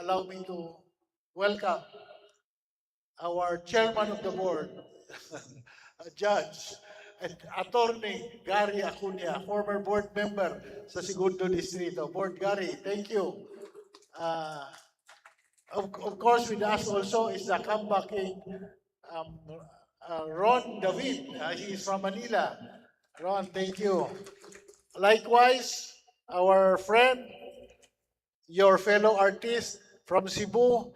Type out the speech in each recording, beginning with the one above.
allow me to welcome our chairman of the board, a judge, and attorney Gary Acuña, former board member sa Segundo Distrito. Board Gary, thank you. Uh, of course, with us also is the comebacking um, Ron David. He is from Manila. Ron, thank you. Likewise, our friend, your fellow artist from Cebu,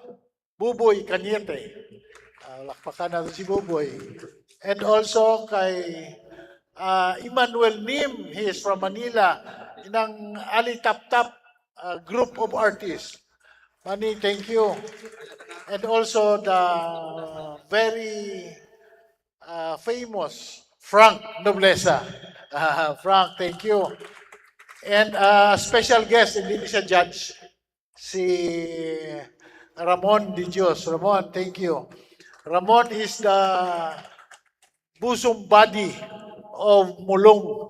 Buboy Cañete. Lakpakan natin si Buboy. And also kay Emmanuel Nim, he is from Manila, ng Ali Tap Tap group of artists. Manny, thank you. And also the very famous Frank Noblesa. Frank, thank you. And special guest, hindi siya judge, si Ramon Di Dios. Ramon, thank you. Ramon is the bosom body of Mulong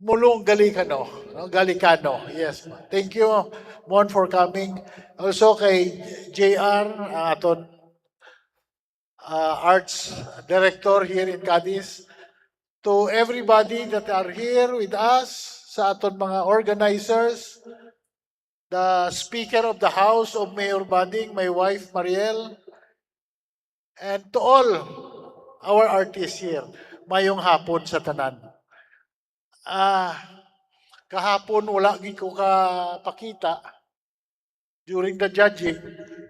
Mulong Galicano. Yes. Thank you, Mon, for coming. Also kay JR, aton arts director here in Cadiz. To everybody that are here with us, sa aton mga organizers, the Speaker of the House of Mayor Bading, my wife Mariel, and to all our artists here, mayong hapon sa tanan. Kahapon wala gid ko pakita during the judging.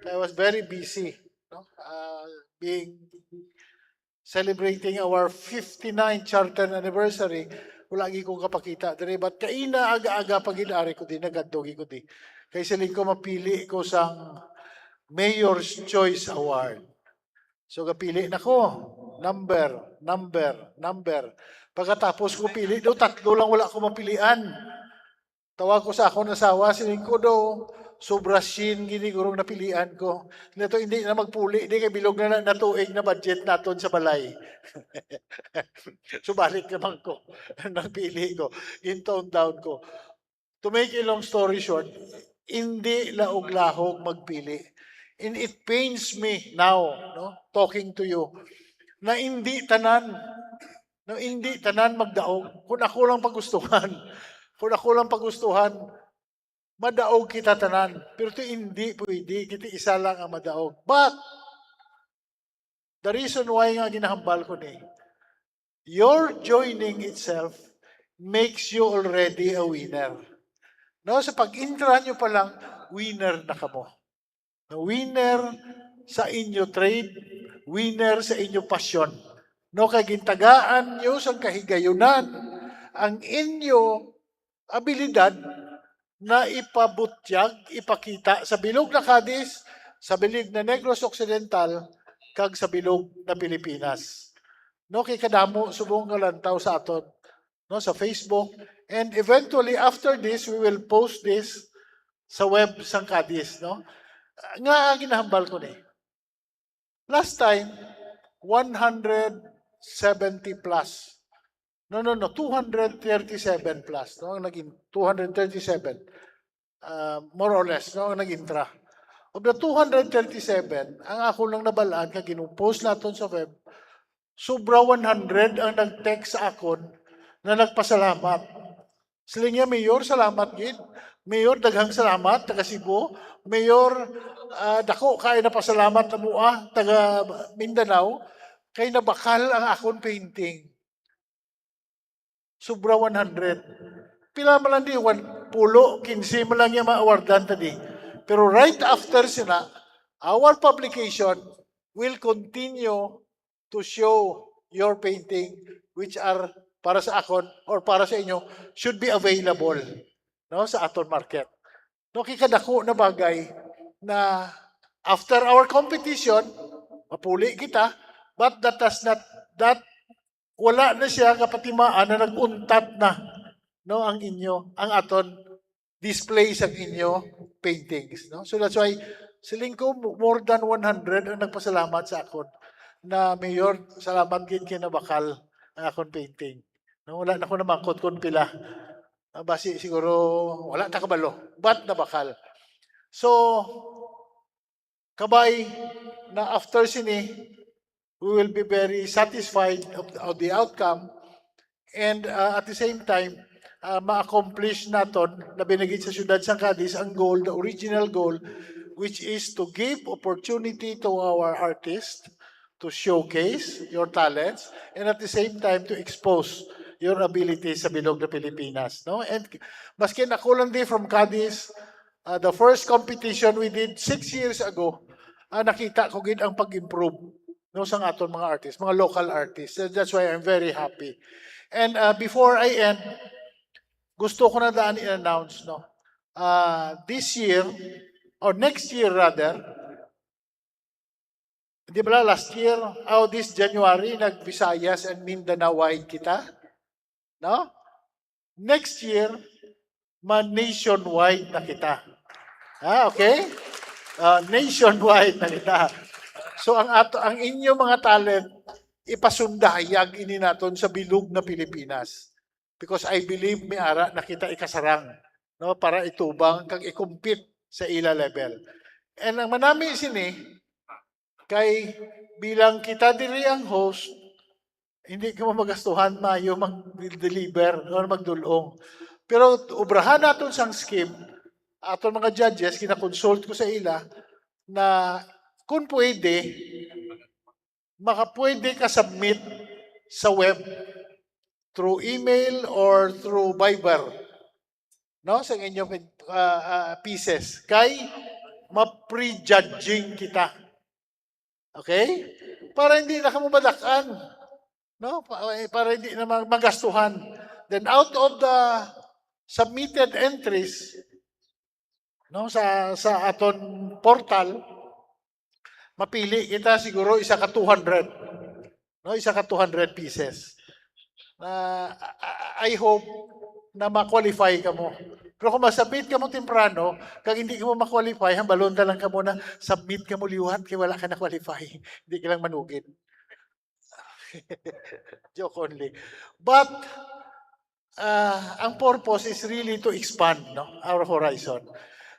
I was very busy, no? Celebrating our 59th charter anniversary. Wala gid ko kapakita dire, but kaina aga-aga pagidari ko din nagadtogi ko di. Kay siling ko mapili ko sang Mayor's Choice Award. So gapili na ko, number. Pagkatapos ko pili, do tatlo lang wala ko mapilian. Tawag ko sa akong asawa, siling ko do, sobra sin gini gurong napilian ko. Nito hindi na magpuli, hindi kay bilog na natuig na budget naton sa balay. So balik naman ko, napili ko, in-tone down ko. To make a long story short, hindi laog-lahog magpili. And it pains me now, no, talking to you, na hindi tanan magdaog. Kung ako lang pagustuhan, madaog kita tanan. Pero ito hindi pwede, kita isa lang ang madaog. But, the reason why nga ginahambal ko ni, your joining itself makes you already a winner. No, sa pag-intra nyo pa lang, winner na kamo. Winner sa inyo trade, winner sa inyo pasyon. No, kay gintagaan nyo sa kahigayunan ang inyo abilidad na ipabutyag, ipakita sa bilog na Cadiz, sa bilog na Negros Occidental, kag sa bilog na Pilipinas. No, kay kadamo subong galantaw sa aton, no, sa Facebook, and eventually after this we will post this sa web sang Cadiz, no? Nga ginahambal ko ni. Last time 170 plus. No, 237 plus, no? Ang naging 237. More or less, no, ang nag-intra. Of the 237, ang ako lang nabalaan kag ginupost naton sa web, sobra 100 ang nag-text sa akon na nagpasalamat. Sila niya, Mayor, salamat gid. Mayor, daghang salamat, taga Cebu. Mayor, dako kay na pasalamat na mua, taga Mindanao, kay nabakal ang akon painting. Sobra 100. Pila man lang di, 10, 15 man lang niya ma-awardan tadi. Pero right after sila, our publication will continue to show your painting which are para sa akon or para sa inyo should be available, no, sa aton market. No, kikadako na bagay na after our competition, mapuli kita, but that wala na siya kapatimaan na nag-untat na, no, ang aton display sa inyo paintings, no? So that's why siling ko more than 100 ang nagpasalamat sa akon na Mayor, salamat gid kay nabakal ang akon painting. No, wala na ko namangkot kun pila. Basi siguro wala ta kabalo. But nabakal. So, kabay na after sini, we will be very satisfied of the outcome and at the same time, ma-accomplish naton na binigay sa syudad sa Cadiz ang goal, the original goal, which is to give opportunity to our artists to showcase your talents and at the same time to expose your abilities sa bilog na Pilipinas. No? And maski nakulang di from Cadiz, the first competition we did 6 years ago, nakita ko gid ang pag-improve no sa aton mga artists, mga local artists. And that's why I'm very happy. And before I end, gusto ko na daan i-announce, no? This year, or next year rather, di ba last year, this January, nag-Visayas and Mindanao wide kita? No? Next year, nationwide na kita. Okay? Nationwide na kita. So ang inyong mga talent, ipasundayag ini naton sa bilog na Pilipinas. Because I believe may ara na kita ikasarang no para itubang kag i-compete sa ila level. And ang manami sini kay bilang kita diri ang host, hindi ka magastuhan mayo mag-deliver o magdulong. Pero obrahan naton sang scheme, aton mga judges kina-consult ko sa ila na kung pwede, makapwede ka submit sa web through email or through Viber. No? Sa inyong pieces. Kay ma-prejudging kita. Okay? Para hindi na ka mabadakan. No? Para hindi na magastuhan. Then out of the submitted entries no sa aton portal, mapili kita siguro isa ka 200. No, isa ka 200 pieces. I hope na ma-qualify ka mo. Pero kung masubmit ka mo temprano, kag hindi ka mo ma-qualify, hambalon lang ka mo na submit ka mo liwat kay wala ka na-qualify. Hindi ka lang manugin. Joke only. But ang purpose is really to expand our horizon.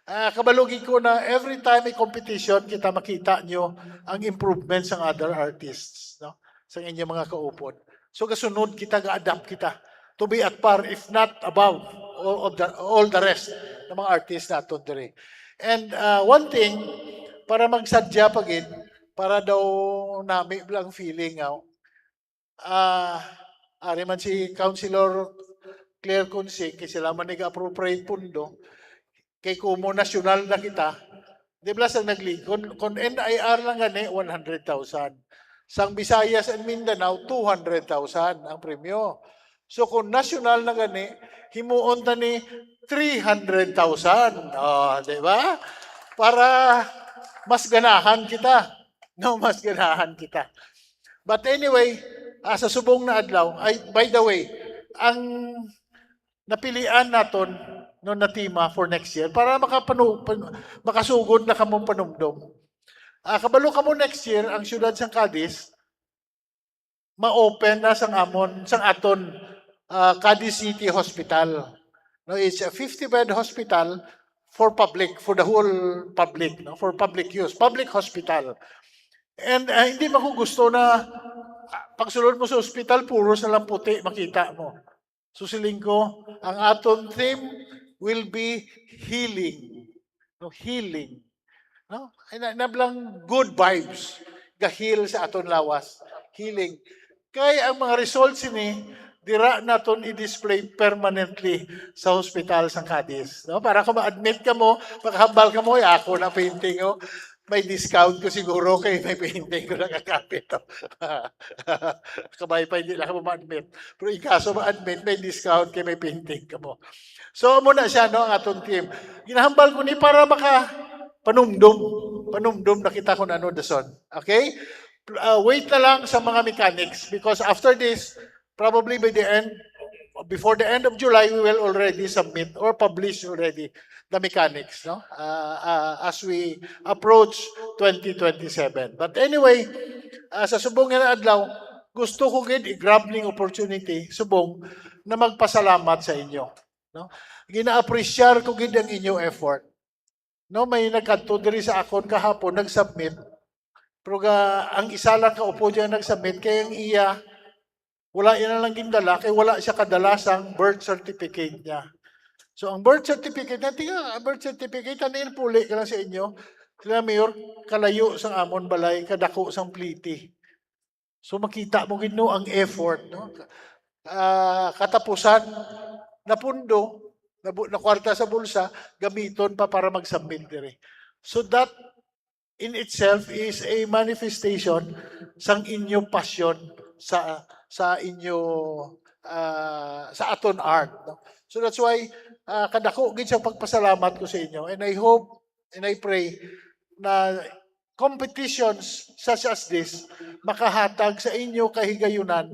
Kabalugin ko na every time may competition, kita makita nyo ang improvements ng other artists sa inyong mga kaupod. So kasunod kita, ga-adapt kita to be at par, if not above, all the rest ng mga artists natin diri. And one thing, para magsadya pagin, para daw nami lang feeling ari man si Councilor Claire Consig, kasi sila man nag-appropriate pundo, kay kumo nasyonal na kita, di ba sang naglig, kung NIR lang gani, 100,000. Sang Visayas and Mindanao, 200,000 ang premyo. So kung nasyonal na gani, himuon ta ni 300,000. Di ba? Para mas ganahan kita. No, mas ganahan kita. But anyway, sa subong na adlaw, by the way, ang napilian naton na tema for next year para makasugod na kamong panumdom. Kabalo kamo next year ang siyudad sang Cadiz ma-open na sang aton Cadiz City Hospital. No, it's a 50-bed hospital for the whole public, for public use, public hospital. And hindi mo gusto na pagsulod mo sa hospital puro sa lang puti makita mo. Susiling ko, ang aton theme will be healing. No, healing. No? Nablang good vibes. Gahil sa aton lawas. Healing. Kaya ang mga results ini, dira naton i-display permanently sa hospital sa Cadiz. No? Para kung ma-admit ka mo, paghambal ka mo, ako na painting. May discount ko siguro kay may painting ko nakakapit. Kabay pa hindi lang mo ma-admit. Pero ikaso ma-admit, may discount kay may painting ka mo. So muna siya ang atong team. Ginahambal ko ni para panumdum na kita kung ano dason. Okay? Wait na lang sa mga mechanics because after this, probably before the end of July, we will already submit or publish already the mechanics, as we approach 2027. But anyway, sa subong nga adlaw, gusto ko gid i-grab ning opportunity subong na magpasalamat sa inyo. No? Gina-appreciate ko gid ang inyong effort. No, may nagkanto diri sa akon kahapon nag-submit. Pero ang isa lang kaupo diyan nag-submit kay ang iya wala yan lang gindala kay wala siya kadalasang birth certificate niya. So ang birth certificate natin ang birth certificate na puli ka lang sa inyo. Sila mayor kalayo sang amon balay kadako sang pliti. So makita mo gid no ang effort no. Katapusan napundo na kwarta sa bulsa gamiton pa para mag-submit dire. So that in itself is a manifestation sang inyo passion sa inyo sa aton art. No? So that's why kadako gid sa pagpasalamat ko sa inyo and I hope and I pray na competitions such as this makahatag sa inyo kahigayunan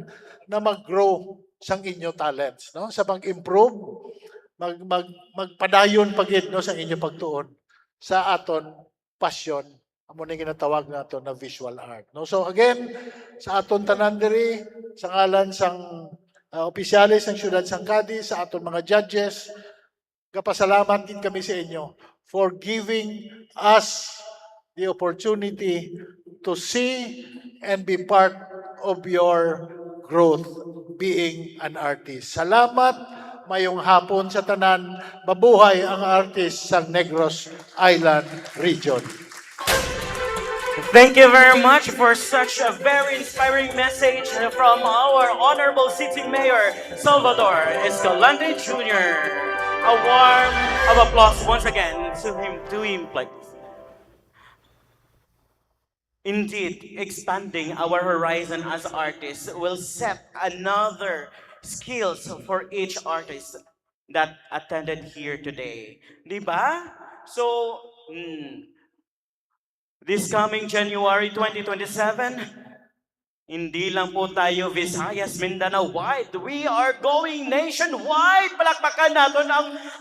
na mag-grow sang inyo talents no sa pag-improve magpadayon pagid no sa inyo pagtuon sa aton passion amo na ginatawag nato na visual art no so again sa aton tanan diri sa ngalan sang opisyalis ng siyudad sang Cadiz sa aton mga judges kapasalamat din kami sa inyo for giving us the opportunity to see and be part of your growth being an artist. Salamat, mayong hapon sa tanan, mabuhay ang artist sa Negros Island Region. Thank you very much for such a very inspiring message from our Honorable City Mayor, Salvador Escalante Jr. A warm of applause once again to him, please. Indeed, expanding our horizon as artists will set another skills for each artist that attended here today. Diba? So, this coming January 2027, hindi lang po tayo Visayas, Mindanao wide. We are going nationwide. Palakpakan natin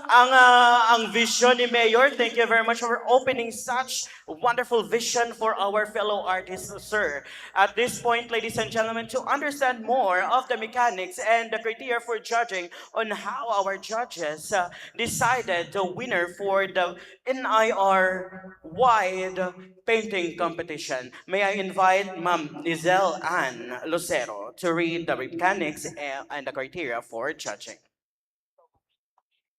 ang vision ni Mayor. Thank you very much for opening such wonderful vision for our fellow artists, sir. At this point, ladies and gentlemen, to understand more of the mechanics and the criteria for judging on how our judges decided the winner for the NIR-wide painting competition. May I invite Ma'am Lizelle Ann Lucero to read the mechanics and the criteria for judging.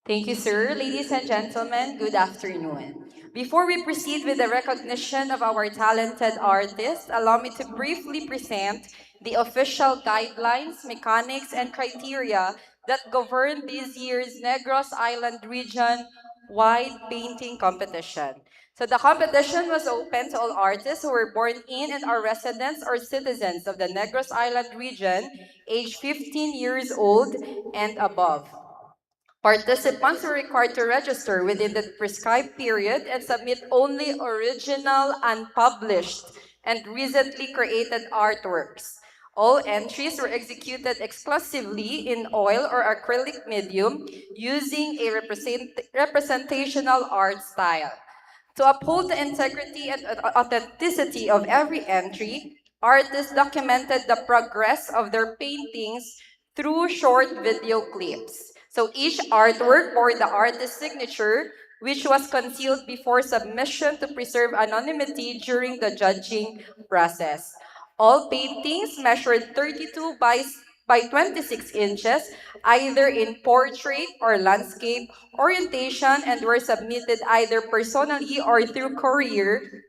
Thank you, sir. Ladies and gentlemen, good afternoon. Before we proceed with the recognition of our talented artists, allow me to briefly present the official guidelines, mechanics, and criteria that govern this year's Negros Island region-wide painting competition. So the competition was open to all artists who were born in and are residents or citizens of the Negros Island region, aged 15 years old and above. Participants are required to register within the prescribed period and submit only original, unpublished, and recently created artworks. All entries were executed exclusively in oil or acrylic medium using a representational art style. To uphold the integrity and authenticity of every entry, artists documented the progress of their paintings through short video clips. So each artwork bore the artist's signature, which was concealed before submission to preserve anonymity during the judging process. All paintings measured 32 by 26 inches, either in portrait or landscape orientation, and were submitted either personally or through courier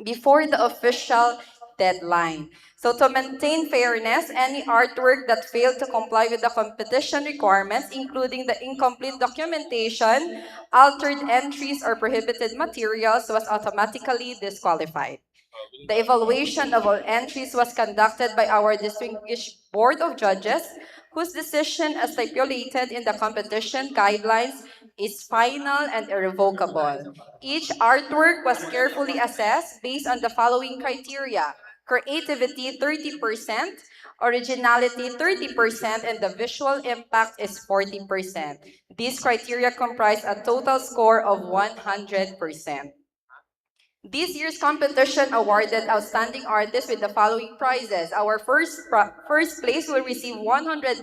before the official deadline. So to maintain fairness, any artwork that failed to comply with the competition requirements, including the incomplete documentation, altered entries, or prohibited materials, was automatically disqualified. The evaluation of all entries was conducted by our distinguished Board of Judges, whose decision, as stipulated in the competition guidelines, is final and irrevocable. Each artwork was carefully assessed based on the following criteria: creativity 30%, originality 30%, and the visual impact is 40%. These criteria comprise a total score of 100%. This year's competition awarded outstanding artists with the following prizes. Our first place will receive 100,000.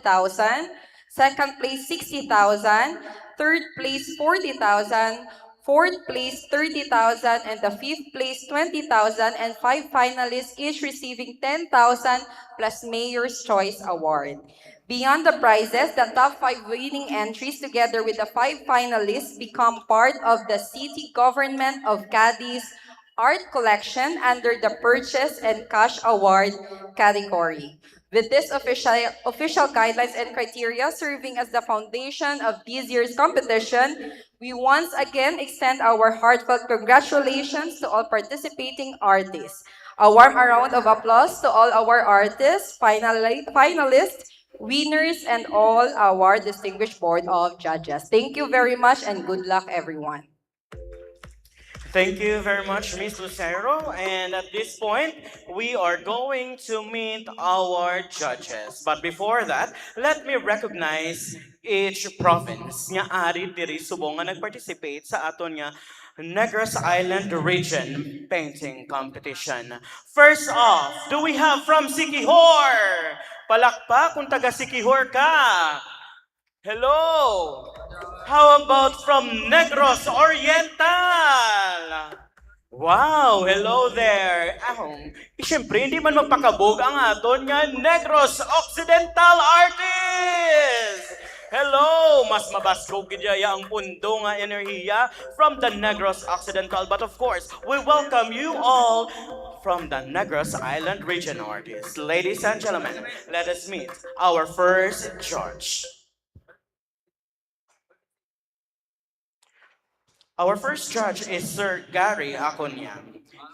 Second place, 60,000. Third place, 40,000. Fourth place, 30,000. And the fifth place, 20,000. And five finalists, each receiving 10,000 plus Mayor's Choice Award. Beyond the prizes, the top five winning entries together with the five finalists become part of the City Government of Cadiz art collection under the Purchase and Cash Award category. With this official guidelines and criteria serving as the foundation of this year's competition, we once again extend our heartfelt congratulations to all participating artists. A warm round of applause to all our artists, finalists, winners, and all our distinguished board of judges. Thank you very much and good luck, everyone. Thank you very much, Ms. Lucero. And at this point, we are going to meet our judges. But before that, let me recognize each province nga ari diri subong nga nag-participate sa aton nga Negros Island Region Painting Competition. First off, do we have from Siquijor? Palakpak kung taga Siquijor ka. Hello! How about from Negros Oriental? Wow! Hello there! Siyempre, hindi man magpakabog ang aton nga Negros Occidental artist! Hello! Mas mabaskog gidya ang pundo nga enerhiya from the Negros Occidental. But of course, we welcome you all from the Negros Island Region artists. Ladies and gentlemen, let us meet our first judge. Our first judge is Sir Gary Acuña.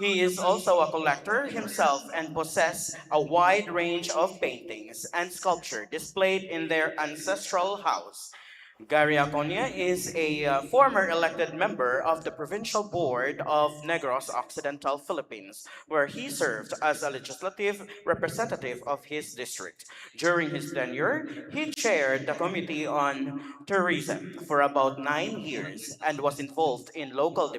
He is also a collector himself and possesses a wide range of paintings and sculpture displayed in their ancestral house. Gary Acuña is a former elected member of the Provincial Board of Negros Occidental, Philippines, where he served as a legislative representative of his district. During his tenure, he chaired the Committee on Tourism for about 9 years and was involved in local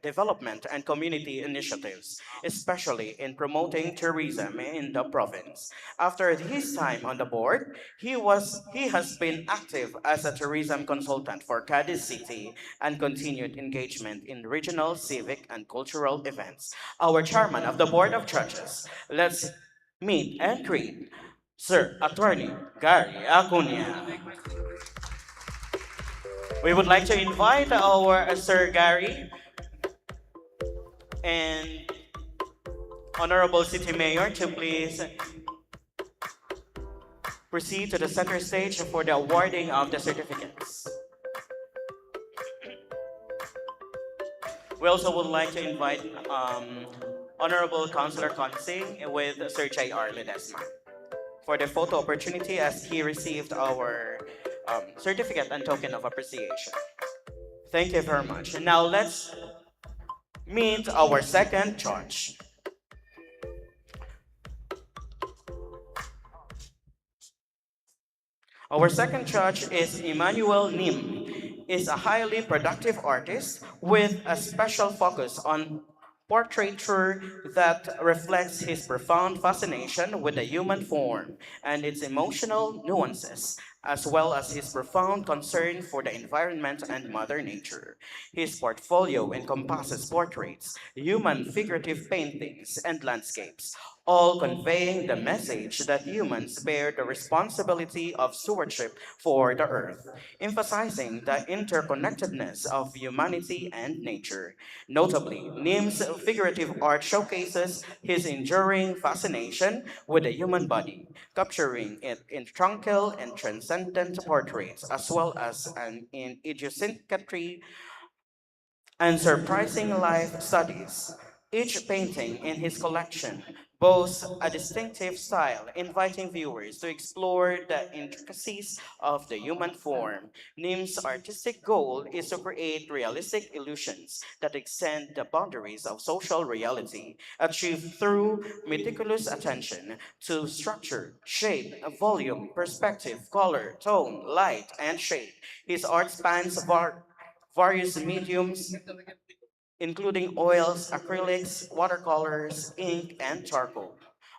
development and community initiatives, especially in promoting tourism in the province. After his time on the board, he has been active as a tourism consultant for Cadiz City and continued engagement in regional, civic, and cultural events. Our chairman of the Board of Judges, let's meet and greet Sir Attorney Gary Acuña. We would like to invite our Sir Gary and Honorable City Mayor to please proceed to the center stage for the awarding of the certificates. We also would like to invite Honorable Councilor Consing with Sir J.R. Ledesma for the photo opportunity as he received our certificate and token of appreciation. Thank you very much. And now let's meet our second judge. Our second judge is Emmanuel Nim. Is a highly productive artist with a special focus on portraiture that reflects his profound fascination with the human form and its emotional nuances, as well as his profound concern for the environment and Mother Nature. His portfolio encompasses portraits, human figurative paintings, and landscapes, all conveying the message that humans bear the responsibility of stewardship for the earth, emphasizing the interconnectedness of humanity and nature. Notably, Nim's figurative art showcases his enduring fascination with the human body, capturing it in tranquil and transcendent portraits, as well as in idiosyncrasy and surprising life studies. Each painting in his collection boasts a distinctive style, inviting viewers to explore the intricacies of the human form. Nim's artistic goal is to create realistic illusions that extend the boundaries of social reality, achieved through meticulous attention to structure, shape, volume, perspective, color, tone, light, and shade. His art spans various mediums, including oils, acrylics, watercolors, ink, and charcoal.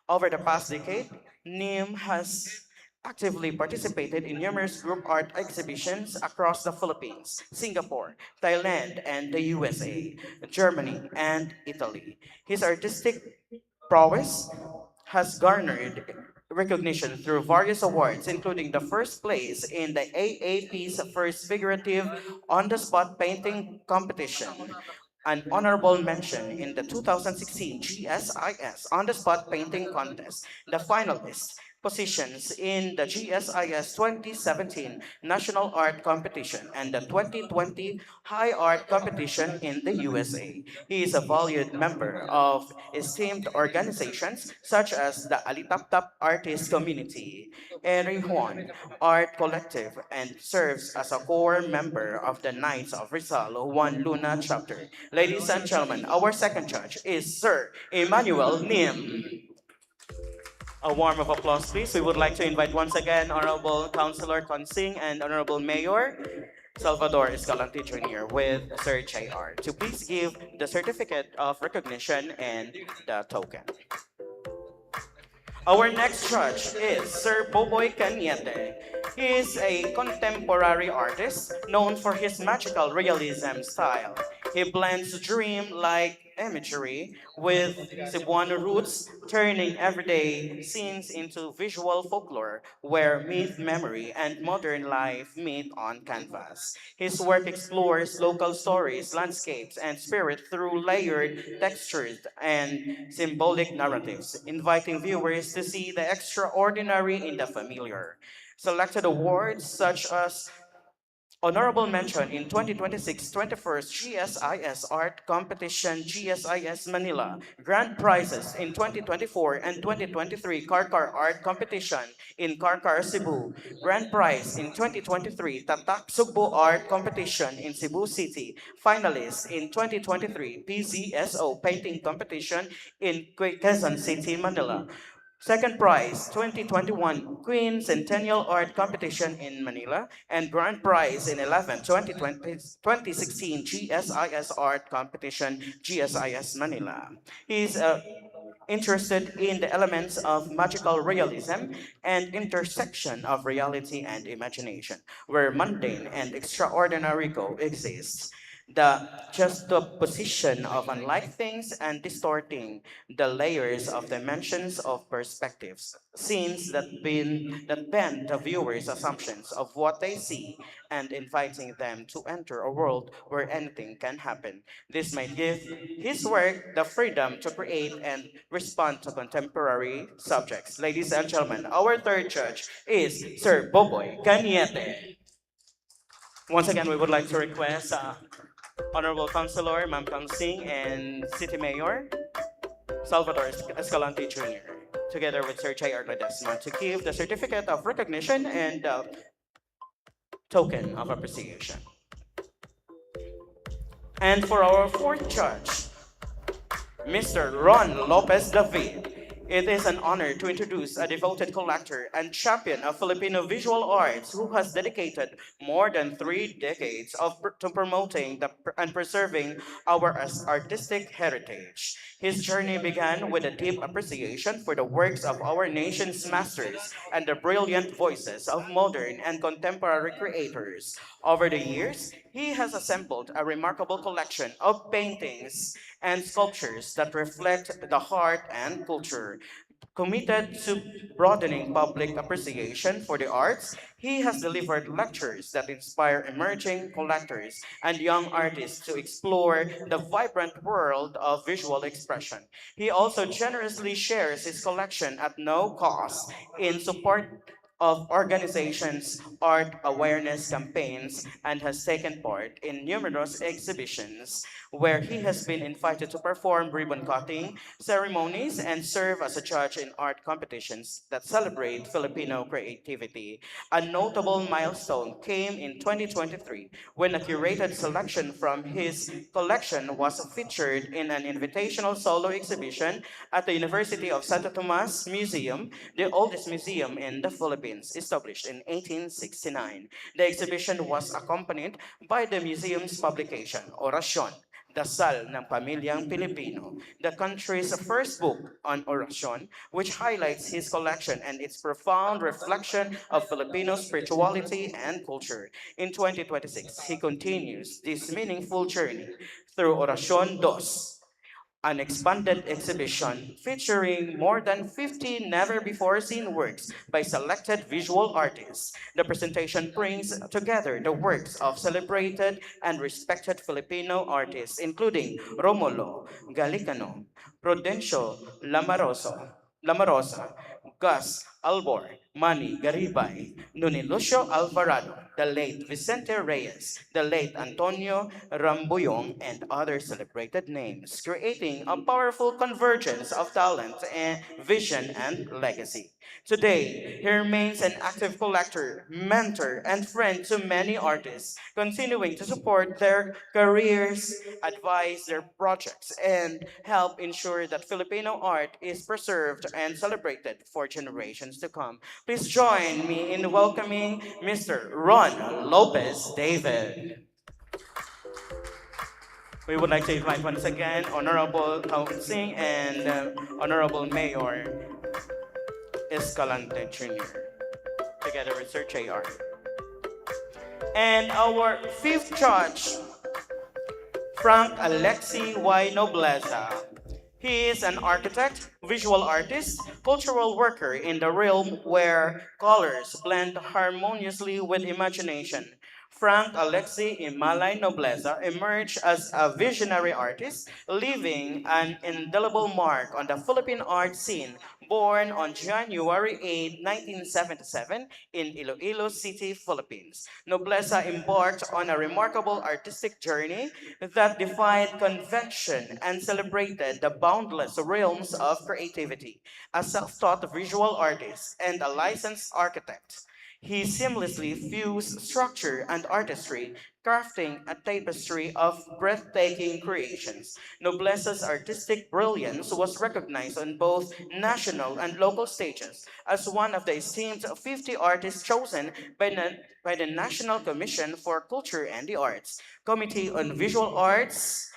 Over the past decade, Nim has actively participated in numerous group art exhibitions across the Philippines, Singapore, Thailand, and the USA, Germany, and Italy. His artistic prowess has garnered recognition through various awards, including the first place in the AAP's first figurative on-the-spot painting competition, an honorable mention in the 2016 GSIS on-the-spot painting contest, the finalist positions in the GSIS 2017 National Art Competition and the 2020 High Art Competition in the USA. He is a valued member of esteemed organizations such as the Alitaptap Artist Community, Erihuan Art Collective, and serves as a core member of the Knights of Rizal Juan Luna chapter. Ladies and gentlemen, our second judge is Sir Emmanuel Nim. A warm of applause, please. We would like to invite once again Honorable Councilor Consing and Honorable Mayor Salvador Escalante Jr. with Sir JR to please give the certificate of recognition and the token. Our next judge is Sir Boboy Cañete. He is a contemporary artist known for his magical realism style. He blends dream-like imagery with Cebuano roots, turning everyday scenes into visual folklore where myth, memory, and modern life meet on canvas. His work explores local stories, landscapes, and spirit through layered textures and symbolic narratives, inviting viewers to see the extraordinary in the familiar. Selected awards such as Honorable mention in 2026 21st GSIS Art Competition GSIS Manila. Grand prizes in 2024 and 2023 Karkar Art Competition in Karkar, Cebu. Grand prize in 2023 Tatak Sugbo Art Competition in Cebu City. Finalists in 2023 PZSO Painting Competition in Quezon City, Manila. Second prize, 2021 Queen Centennial Art Competition in Manila, and grand prize in 2016 GSIS Art Competition, GSIS Manila. He's interested in the elements of magical realism and intersection of reality and imagination, where mundane and extraordinary coexist. The juxtaposition of unlike things and distorting the layers of dimensions of perspectives, scenes that bend the viewer's assumptions of what they see and inviting them to enter a world where anything can happen. This might give his work the freedom to create and respond to contemporary subjects. Ladies and gentlemen, our third judge is Sir Boboy Cañete. Once again, we would like to request Honorable Councilor Ma'am Kang Sing and City Mayor Salvador Escalante Jr. together with Sir J.R. Ledesma to give the certificate of recognition and token of appreciation. And for our fourth judge, Mr. Ron Lopez David. It is an honor to introduce a devoted collector and champion of Filipino visual arts who has dedicated more than 3 decades to promoting and preserving our artistic heritage. His journey began with a deep appreciation for the works of our nation's masters and the brilliant voices of modern and contemporary creators. Over the years, he has assembled a remarkable collection of paintings and sculptures that reflect the heart and culture. Committed to broadening public appreciation for the arts, he has delivered lectures that inspire emerging collectors and young artists to explore the vibrant world of visual expression. He also generously shares his collection at no cost in support of organizations' art awareness campaigns and has taken part in numerous exhibitions where he has been invited to perform ribbon cutting ceremonies and serve as a judge in art competitions that celebrate Filipino creativity. A notable milestone came in 2023 when a curated selection from his collection was featured in an invitational solo exhibition at the University of Santo Tomas Museum, the oldest museum in the Philippines, established in 1869. The exhibition was accompanied by the museum's publication, Oracion, Dasal ng Pamilyang Pilipino, the country's first book on orasyon, which highlights his collection and its profound reflection of Filipino spirituality and culture. In 2026, he continues this meaningful journey through Orasyon Dos, an expanded exhibition featuring more than 50 never before seen works by selected visual artists. The presentation brings together the works of celebrated and respected Filipino artists, including Romulo Galicano, Prudencio Lamarosa, Gus Albor, Manny Garibay, Nunilucio Alvarado, the late Vicente Reyes, the late Antonio Rambuyong, and other celebrated names, creating a powerful convergence of talent and vision and legacy. Today, he remains an active collector, mentor, and friend to many artists, continuing to support their careers, advise their projects, and help ensure that Filipino art is preserved and celebrated for generations to come. Please join me in welcoming Mr. Ron Lopez David. We would like to invite once again Honorable Singh and Honorable Mayor Escalante Jr. together with Sir JR. And our fifth judge, Frank Alexi Y. Nobleza. He is an architect, visual artist, cultural worker in the realm where colors blend harmoniously with imagination. Frank Alexi Imalay Nobleza emerged as a visionary artist, leaving an indelible mark on the Philippine art scene. Born on January 8, 1977 in Iloilo City, Philippines, Nobleza embarked on a remarkable artistic journey that defied convention and celebrated the boundless realms of creativity. A self-taught visual artist and a licensed architect, he seamlessly fused structure and artistry, crafting a tapestry of breathtaking creations. Nobleza's artistic brilliance was recognized on both national and local stages as one of the esteemed 50 artists chosen by the National Commission for Culture and the Arts, Committee on Visual Arts.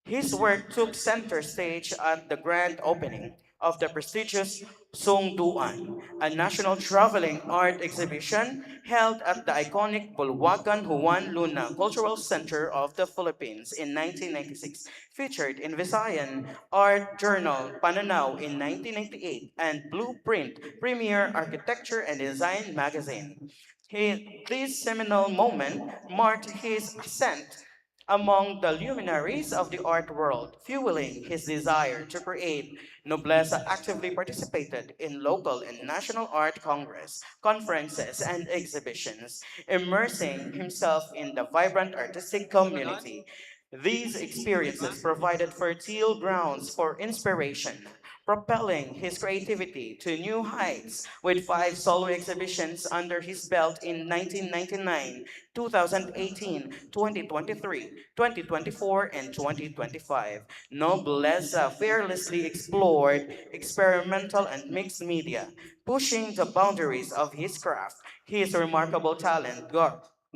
His work took center stage at the grand opening of the prestigious Songduan, a national traveling art exhibition held at the iconic Bulwagan Juan Luna Cultural Center of the Philippines in 1996, featured in Visayan art journal Pananaw in 1998 and Blueprint Premier Architecture and Design magazine. This seminal moment marked his ascent among the luminaries of the art world, fueling his desire to create. Nobleza actively participated in local and national art congress, conferences, and exhibitions, immersing himself in the vibrant artistic community. These experiences provided fertile grounds for inspiration, propelling his creativity to new heights with 5 solo exhibitions under his belt in 1999, 2018, 2023, 2024, and 2025. Nobleza fearlessly explored experimental and mixed media, pushing the boundaries of his craft. His remarkable talent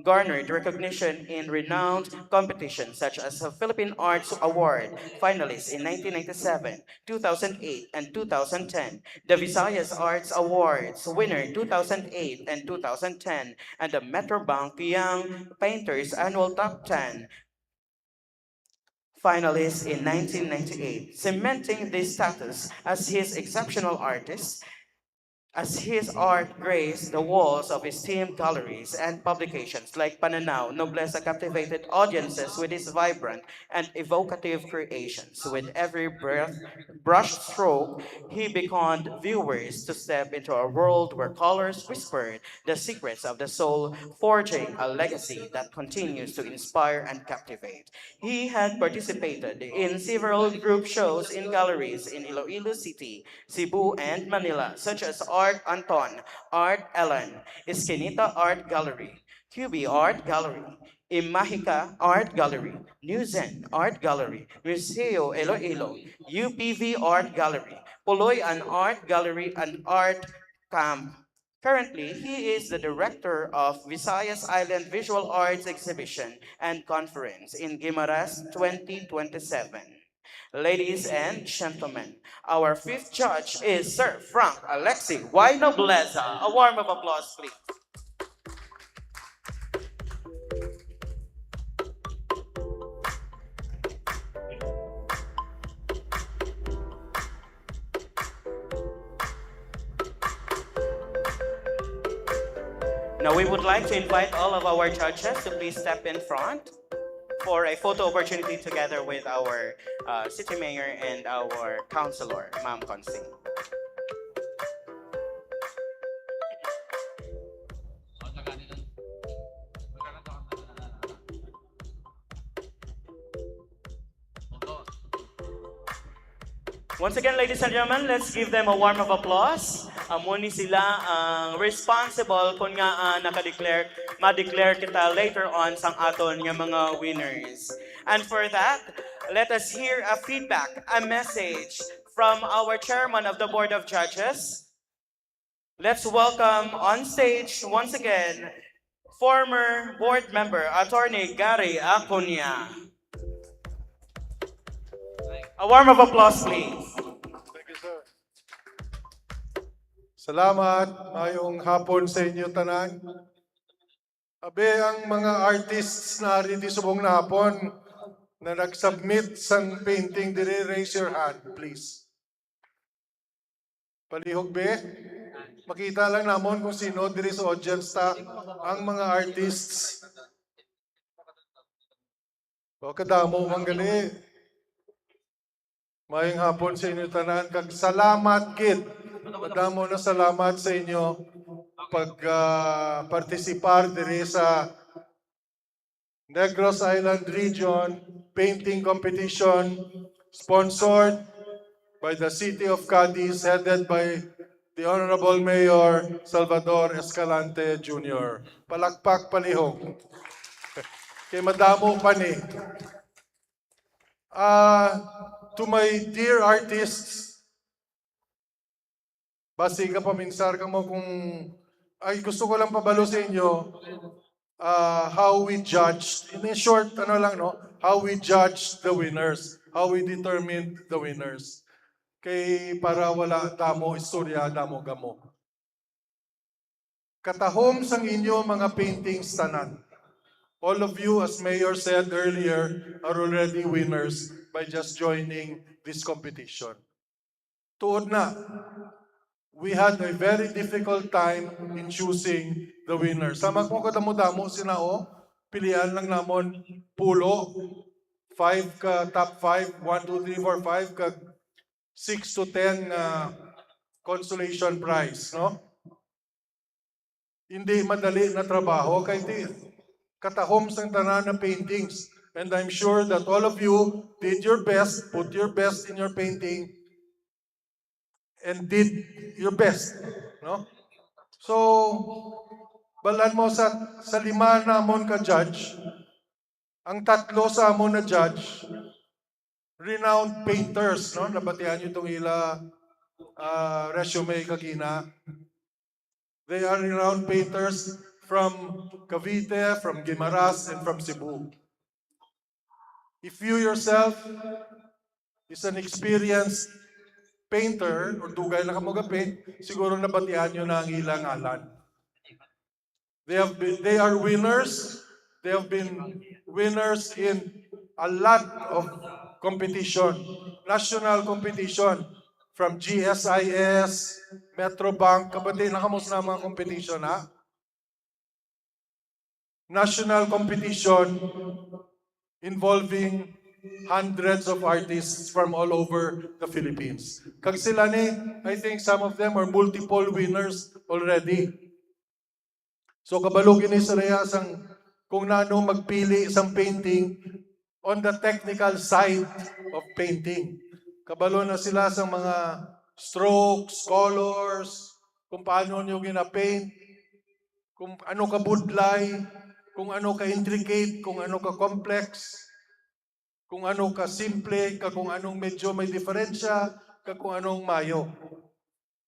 garnered recognition in renowned competitions such as the Philippine Arts Award finalist in 1997, 2008, and 2010, the Visayas Arts Awards winner 2008 and 2010, and the Metrobank Young Painters Annual Top 10 finalist in 1998, cementing this status as his exceptional artist. As his art graced the walls of esteemed galleries and publications like Pananaw, Nobleza captivated audiences with his vibrant and evocative creations. With every brush stroke, he beckoned viewers to step into a world where colors whispered the secrets of the soul, forging a legacy that continues to inspire and captivate. He had participated in several group shows in galleries in Iloilo City, Cebu, and Manila, such as Art Anton, Art Ellen, Esquinita Art Gallery, QB Art Gallery, Imahika Art Gallery, New Zen Art Gallery, Museo Iloilo, UPV Art Gallery, Puloy an Art Gallery, and Art Camp Currently, he is the director of Visayas Island Visual Arts Exhibition and Conference in Guimaras 2027. Ladies and gentlemen, our fifth judge is Sir Frank Alexi Y. Nobleza. A warm of applause, please. Now, we would like to invite all of our judges to please step in front for a photo opportunity together with our city mayor and our councilor, Ma'am Consing. Once again, ladies and gentlemen, let's give them a warm of applause. Amo ni sila ang responsible kung nga ma-declare kita later on sang aton nga mga winners. And for that, let us hear a feedback, a message from our chairman of the Board of Judges. Let's welcome on stage once again former board member, Attorney Gary Acuña. A warm of applause, please. Thank you, sir. Salamat, mayong hapon sa inyo tanan. Abe, ang mga artists na rin di subong na hapon na nag-submit sang painting, dire raise your hand, please. Palihog be, makita lang namon kung sino dire sa audience ta ang mga artists. O kadamo mang gali. Mayong hapon sa inyo tanan, kag salamat kid. Madamo na salamat sa inyo partisipar diri sa Negros Island Region Painting Competition sponsored by the City of Cadiz, headed by the Honorable Mayor Salvador Escalante Jr. Palakpak palihog. Kay madamo pa ni. To my dear artists, basi ka paminsar ka mo kung, ay gusto ko lang pabalo sa inyo, how we judged, in a short, how we judged the winners, how we determined the winners. Kay para wala damo istorya, damo gamo. Katahom sang inyo mga paintings tanan. All of you, as Mayor said earlier, are already winners by just joining this competition. Tuod na, we had a very difficult time in choosing the winners. Sama ko kadamo-damo sinao, pilihan lang namon pulo, 5 ka top 5, 1, 2, 3, 4, 5 ka 6 to 10 consolation prize, no? Hindi madali na trabaho kay katahom sang tanan na paintings. And I'm sure that all of you did your best, put your best in your painting, and did your best, no? So, balan mo sa lima namon ka judge, ang tatlo sa amon na judge, renowned painters, no? Nabatihan nyo itong ila resume kagina. They are renowned painters from Cavite, from Guimaras, and from Cebu. If you yourself is an experienced painter, or dugay na kamo gapi, siguro nabatihan nyo na ang ilang alan. They are winners. They have been winners in a lot of competition, national competition, from GSIS, Metrobank, kapatid, nakamos na mga competition, ha? National competition involving hundreds of artists from all over the Philippines. Kag sila ni, I think some of them are multiple winners already. So kabalugin ni Saraya sang kung nano magpili isang painting on the technical side of painting. Kabalo na sila sa mga strokes, colors, kung paano nyo gina-paint, kung ano ka budlay, kung ano ka intricate, kung ano ka complex, kung ano ka simple, kung anong medyo may diferensya, kung anong mayo.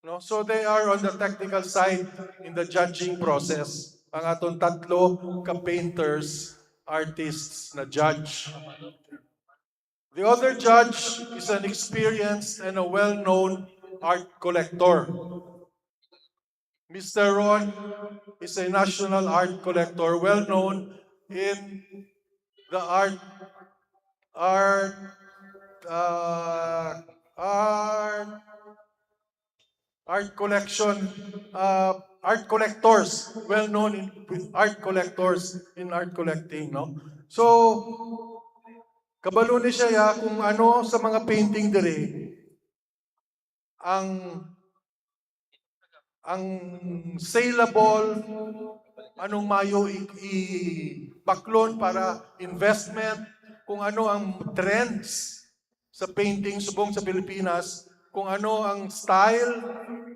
No? So they are on the technical side in the judging process. Ang atong tatlo ka-painters, artists na judge. The other judge is an experienced and a well-known art collector. Mr. Ron is a national art collector, well known in the art, uh, art, art collection, art collectors, well known in with art collectors in art collecting, no? So, kabalo ni siya ya kung ano sa mga painting dire ang ang saleable, anong mayo i-baklon para investment, kung ano ang trends sa painting subong sa Pilipinas, kung ano ang style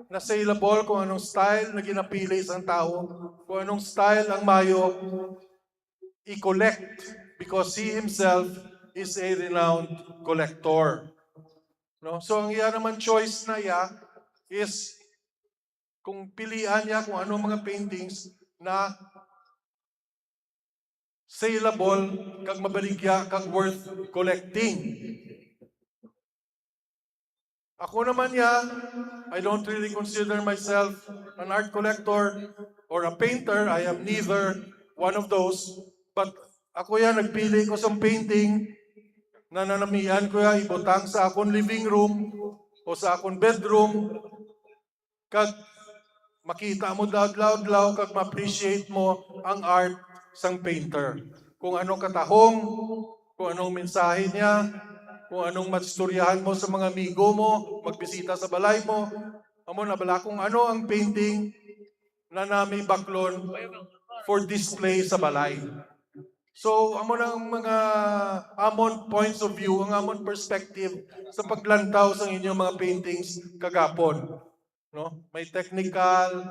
na saleable, kung anong style na ginapili isang tao, kung anong style ang mayo i-collect because he himself is a renowned collector. No? So ang iya naman choice na iya is kung pilihan niya kung ano mga paintings na saleable, kag mabaligya, kag worth collecting. Ako naman I don't really consider myself an art collector or a painter. I am neither one of those. But ako nagpili ko sa painting na nanamihan ko ibutang sa akong living room o sa akong bedroom. Kag makita mo daglaw-daglaw kag ma-appreciate mo ang art sang painter. Kung anong katahong, kung anong mensahe niya, kung anong matstoryahan mo sa mga amigo mo, magbisita sa balay mo, amo na bala kung ano ang painting na nami baklon for display sa balay. So, amo na ang mga amon points of view, ang amon perspective sa paglantaw sa inyong mga paintings kagapon. No? May technical,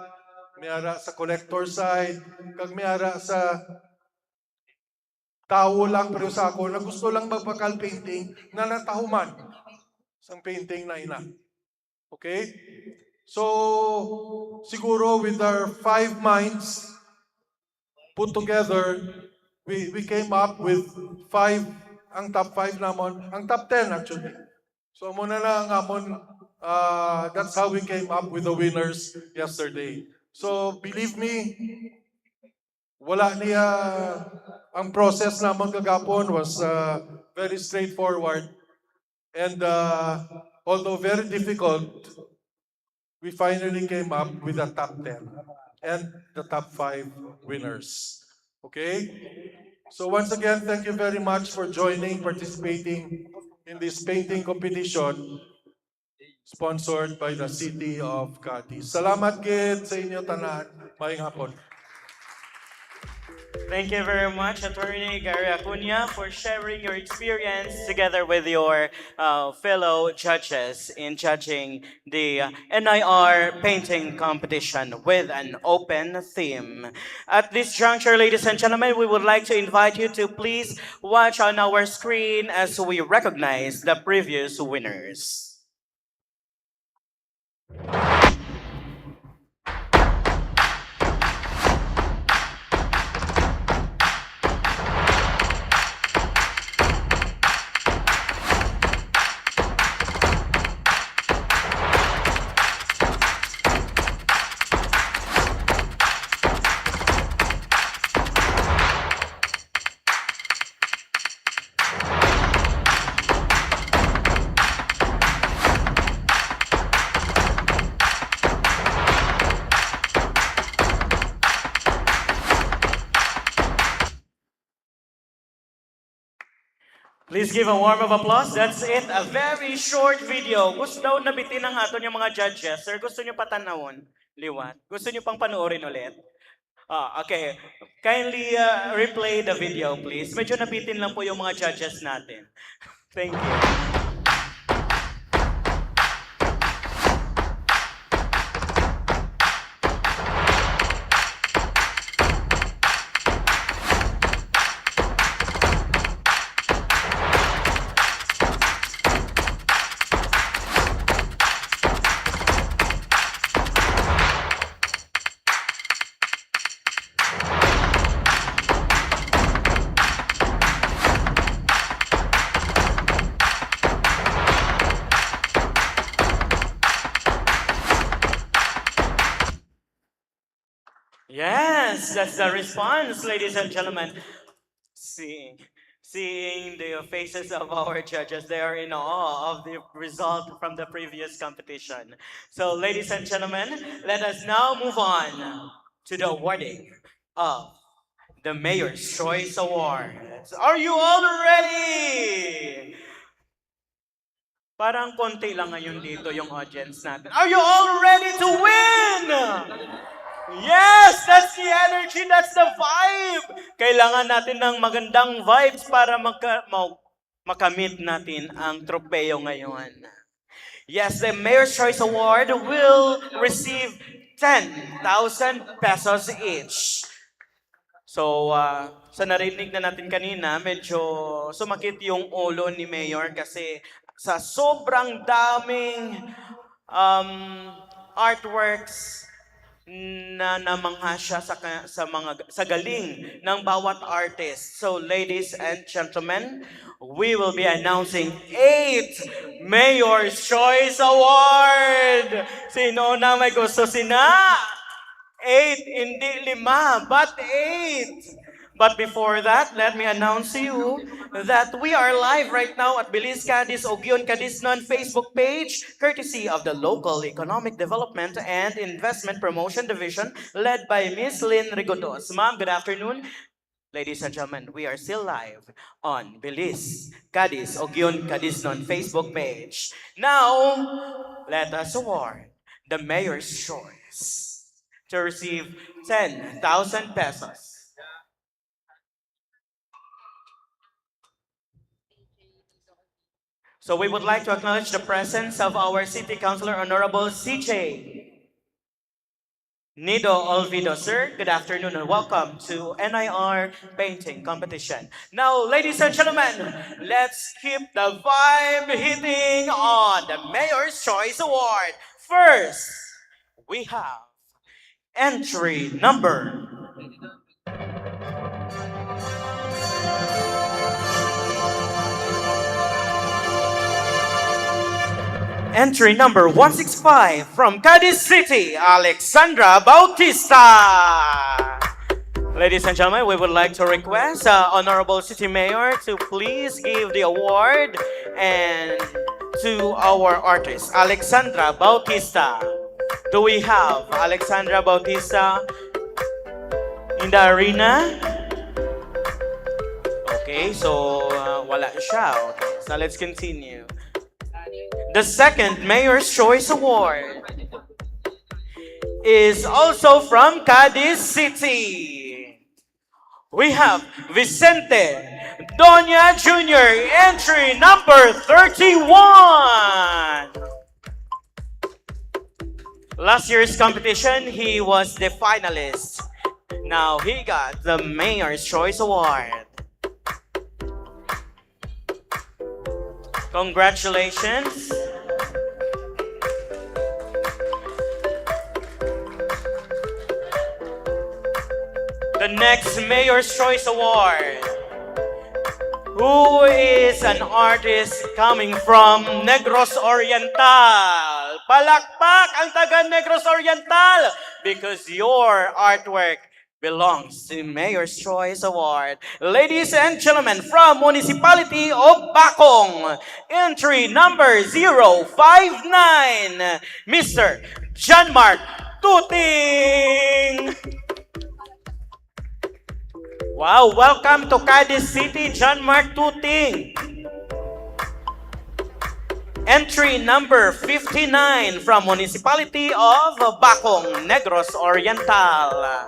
may ara sa collector side, kag may ara sa tao lang, pero sa ako na gusto lang magpakal painting na natahuman sa painting na ina. Okay? So, siguro with our 5 minds put together, we came up with 5, ang top 5 namon, ang top 10 actually. So, muna lang amon, that's how we came up with the winners yesterday. So, believe me, wala niya, ang process namon kagapon was very straightforward. And although very difficult, we finally came up with the top 10 and the top 5 winners. Okay? So once again, thank you very much for joining, participating in this painting competition sponsored by the City of Cadiz. Salamat gid sa inyo tanan. Maayong hapon. Thank you very much, Attorney Gary Acuna, for sharing your experience together with your fellow judges in judging the NIR painting competition with an open theme. At this juncture, ladies and gentlemen, we would like to invite you to please watch on our screen as we recognize the previous winners. Please give a warm of applause. That's it. A very short video. Gusto daw nabitin ng aton yung mga judges. Sir, gusto nyo patanawon? Liwat? Gusto nyo pang panoorin ulit? Okay. Kindly replay the video, please. Medyo nabitin lang po yung mga judges natin. Thank you. that's the response, ladies and gentlemen. Seeing the faces of our judges, they are in awe of the result from the previous competition. So, ladies and gentlemen, let us now move on to the awarding of the Mayor's Choice Awards. Are you all ready? Parang konti lang ngayon dito yung audience natin. Are you all ready to win? Yes, that's the energy, that's the vibe. Kailangan natin ng magandang vibes para makamit natin ang tropeo ngayon. Yes, the Mayor's Choice Award will receive 10,000 pesos each. So, sa narinig na natin kanina, medyo sumakit yung ulo ni Mayor kasi sa sobrang daming artworks na namangha siya sa galing ng bawat artist. So, ladies and gentlemen, we will be announcing 8 Mayor's Choice Award. Sino na may gusto sina? 8, hindi 5, but 8. But before that, let me announce to you that we are live right now at Belize Cadiz Ogyon Cadiznon Facebook page, courtesy of the Local Economic Development and Investment Promotion Division, led by Ms. Lynn Rigodos. Ma'am, good afternoon. Ladies and gentlemen, we are still live on Belize Cadiz Ogyon Cadiznon Facebook page. Now, let us award the Mayor's Choice to receive 10,000 pesos. So we would like to acknowledge the presence of our City Councilor Honorable CJ Nido Olvido. Sir, good afternoon and welcome to NIR Painting Competition. Now, ladies and gentlemen, let's keep the vibe hitting on the Mayor's Choice Award. First, we have entry number Entry number 165 from Cadiz City, Alexandra Bautista. Ladies and gentlemen, we would like to request Honorable City Mayor to please give the award and to our artist, Alexandra Bautista. Do we have Alexandra Bautista in the arena? Okay, so wala siya. Okay, so let's continue. The second Mayor's Choice Award is also from Cadiz City. We have Vicente Doña Jr., entry number 31. Last year's competition, he was the finalist. Now he got the Mayor's Choice Award. Congratulations. The next Mayor's Choice Award. Who is an artist coming from Negros Oriental? Palakpak ang taga Negros Oriental because your artwork belongs to Mayor's Choice Award. Ladies and gentlemen, from Municipality of Bacong, entry number 059, Mr. John Mark Tuting. Wow, welcome to Cadiz City, John Mark Tuting. Entry number 59 from Municipality of Bacong, Negros Oriental.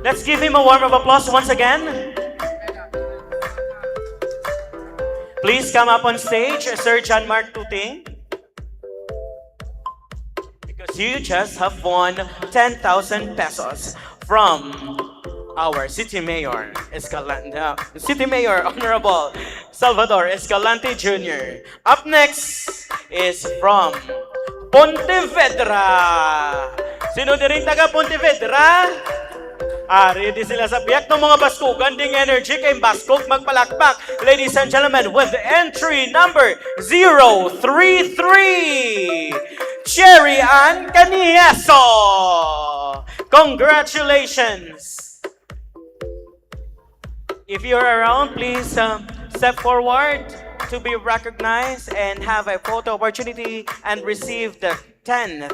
Let's give him a warm of applause once again. Please come up on stage, Sir John Mark Tuting. Because you just have won 10,000 pesos from our City Mayor, City Mayor Honorable Salvador Escalante Jr. Up next is from Pontevedra. Sino din rin taga Pontevedra? Ready sila sa biyak ng mga baskugan ding energy kay baskog magpalakpak. Ladies and gentlemen, with entry number 033, Cherry Ann Canieso. Congratulations. If you're around, please step forward to be recognized and have a photo opportunity and receive the 10,000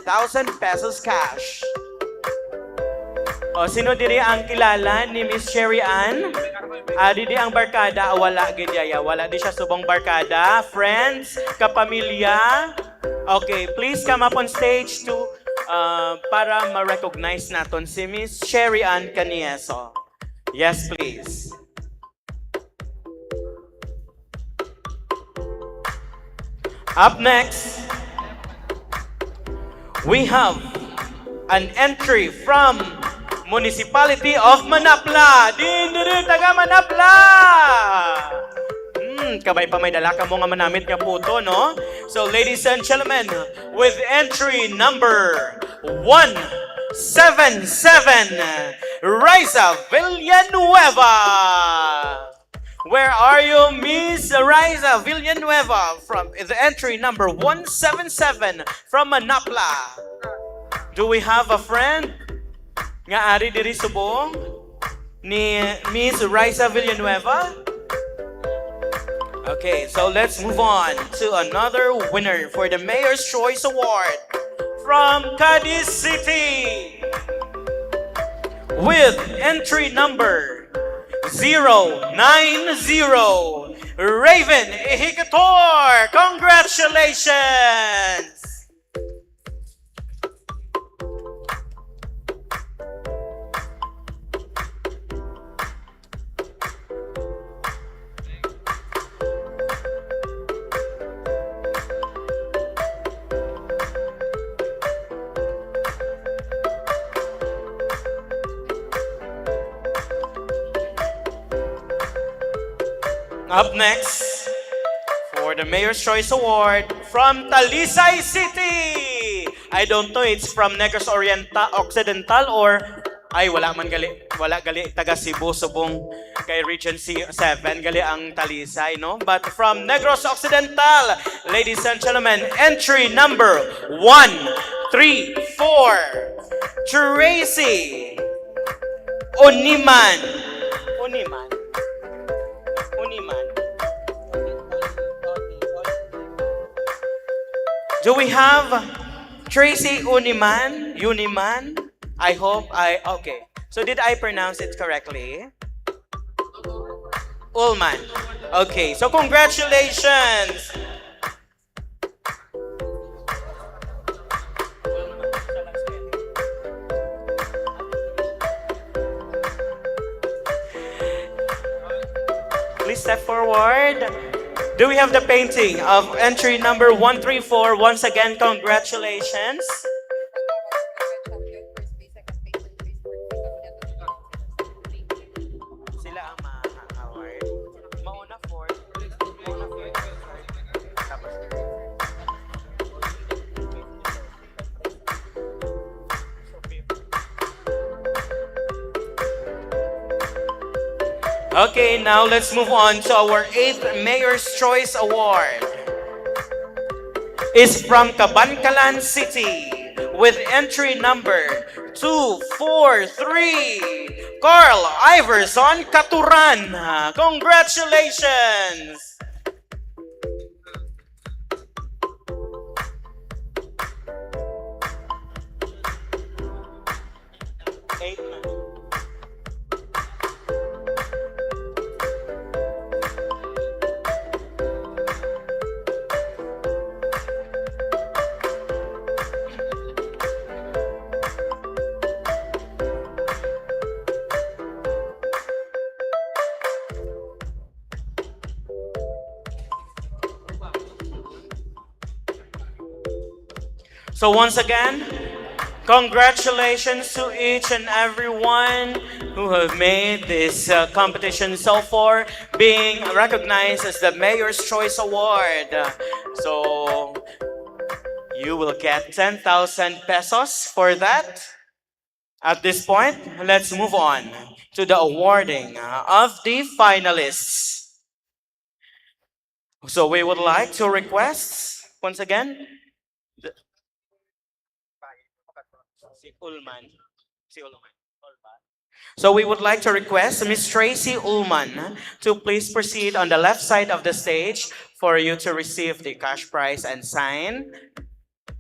pesos cash. O, sino diri ang kilala ni Miss Cherry Ann? Didi ang barkada, wala gidyaya. Wala di siya subong barkada. Friends, kapamilya. Okay, please come up on stage to para ma-recognize naton si Miss Cherry Ann Canieso. Yes, please. Up next, we have an entry from Municipality of Manapla. Din, taga Manapla! Kabay pa may dala ka mo nga manamit nga puto, no? So, ladies and gentlemen, with entry number 177, Riza Villanueva. Where are you, Miss Riza Villanueva? From the entry number 177 from Manapla. Do we have a friend? Nga ari diri subong ni Miss Riza Villanueva? Okay, so let's move on to another winner for the Mayor's Choice Award from Cadiz City with entry number 090, Raven Ejigator. Congratulations! Up next, for the Mayor's Choice Award from Talisay City. I don't know it's from Negros Occidental or ay wala gali taga Cebu subong kay Regency 7 gali ang Talisay, no? But from Negros Occidental, ladies and gentlemen, entry number 134, Tracy Uniman. Do we have Tracy Uniman? I hope okay. So did I pronounce it correctly? Ullman. Okay, so congratulations. Please step forward. Do we have the painting of entry number 134? Once again, congratulations. Sila ang ma-award. Mauna fourth. Okay, now let's move on to our 8th Mayor's Choice Award. It's from Cabancalan City with entry number 243, Carl Iverson Caturan. Congratulations! So once again, congratulations to each and everyone who have made this competition so far, being recognized as the Mayor's Choice Award. So you will get 10,000 pesos for that. At this point, let's move on to the awarding of the finalists. So we would like to request, once again, si Ulman. Si Ulman. So we would like to request Miss Tracy Ullman to please proceed on the left side of the stage for you to receive the cash prize and sign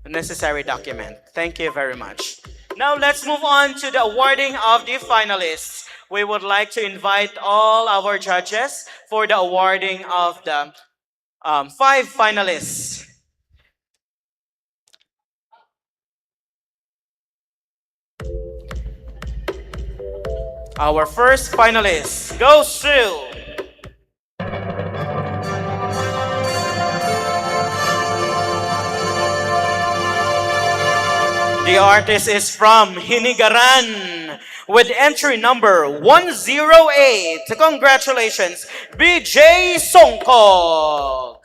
the necessary document. Thank you very much. Now let's move on to the awarding of the finalists. We would like to invite all our judges for the awarding of the 5 finalists. Our first finalist goes to the artist is from Hinigaran with entry number 108. Congratulations, BJ Songkok.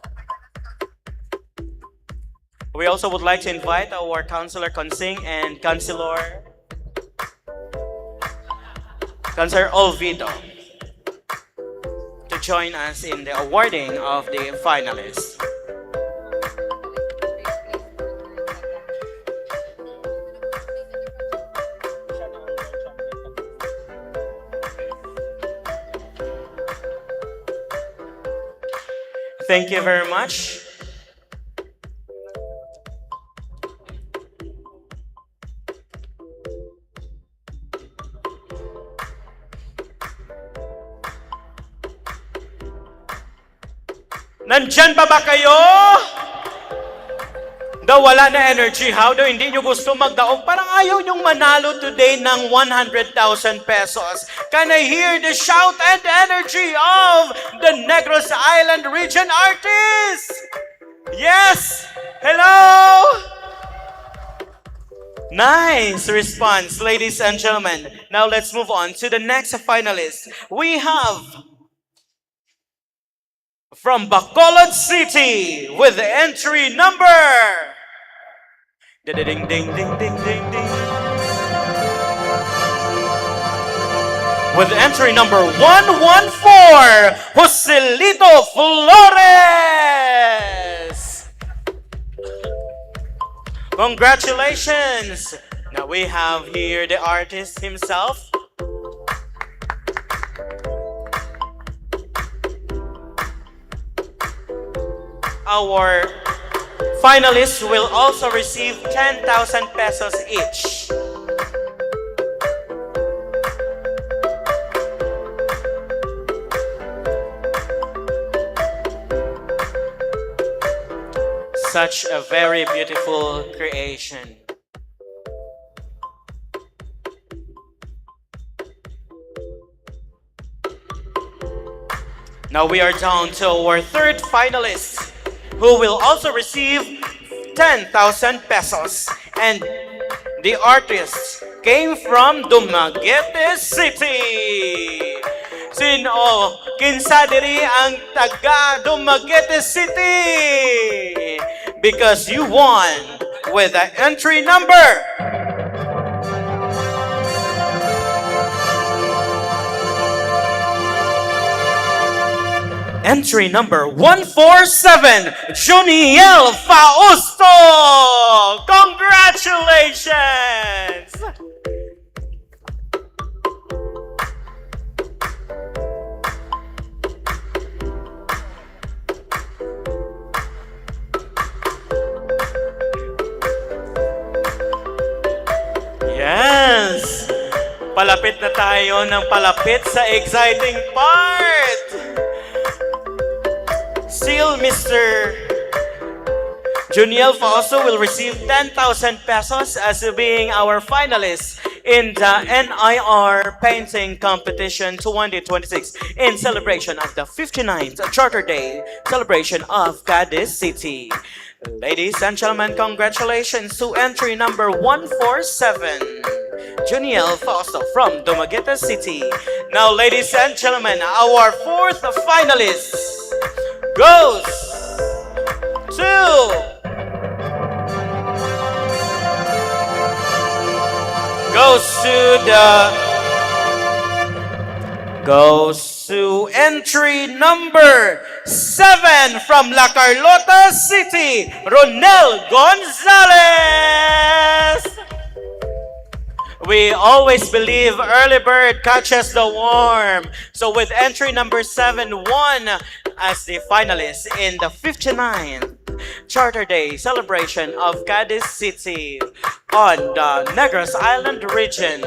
We also would like to invite our Councilor Consing and Councilor Olvido to join us in the awarding of the finalists. Thank you very much. Nandyan pa ba kayo? Daw wala na energy. How do hindi nyo gusto magdaog? Parang ayaw nyong manalo today ng 100,000 pesos. Can I hear the shout and energy of the Negros Island region artists? Yes! Hello! Nice response, ladies and gentlemen. Now let's move on to the next finalist. We have from Bacolod City with the entry number ding ding ding ding ding ding ding with entry number 114, Joselito Flores. Congratulations. Now we have here the artist himself. Our finalists will also receive 10,000 pesos each. Such a very beautiful creation. Now we are down to our third finalist, who will also receive 10,000 pesos. And the artist came from Dumaguete City. Sino? Kinsa diri ang taga Dumaguete City? Because you won with the entry number entry number 147, Juniel Fausto! Congratulations! Yes! Palapit na tayo ng palapit sa exciting part! Still, Mr. Juniel Fausto will receive 10,000 pesos as being our finalist in the NIR Painting Competition 2026 in celebration of the 59th Charter Day celebration of Cadiz City. Ladies and gentlemen, congratulations to entry number 147, Juniel Fausto from Dumaguete City. Now, ladies and gentlemen, our fourth finalist goes to goes to entry number 7 from La Carlota City, Ronel Gonzalez. We always believe early bird catches the worm. So with entry number 7, 1 as the finalist in the 59th Charter Day celebration of Cadiz City on the Negros Island region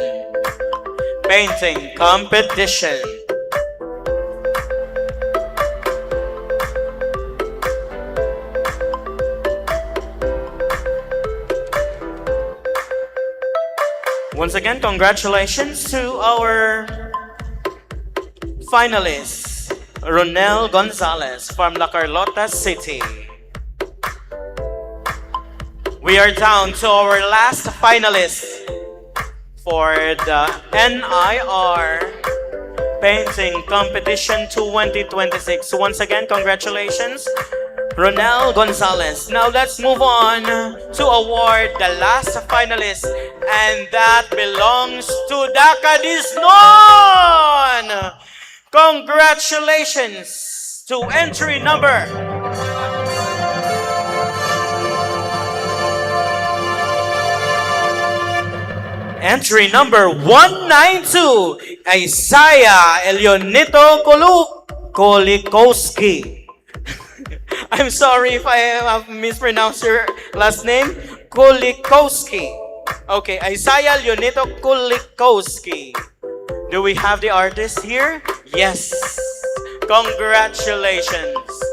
painting competition. Once again, congratulations to our finalists, Ronel Gonzalez from La Carlota City. We are down to our last finalist for the NIR Painting Competition 2026. Once again, congratulations, Ronel Gonzalez. Now let's move on to award the last finalist, and that belongs to Dakadisnon. Congratulations to entry number Entry number 192, Isaiah Elionito Kolikowski. I'm sorry if I have mispronounced your last name. Kolikowski. Okay, Isaiah Leonito Kolikowski. Do we have the artist here? Yes. Congratulations.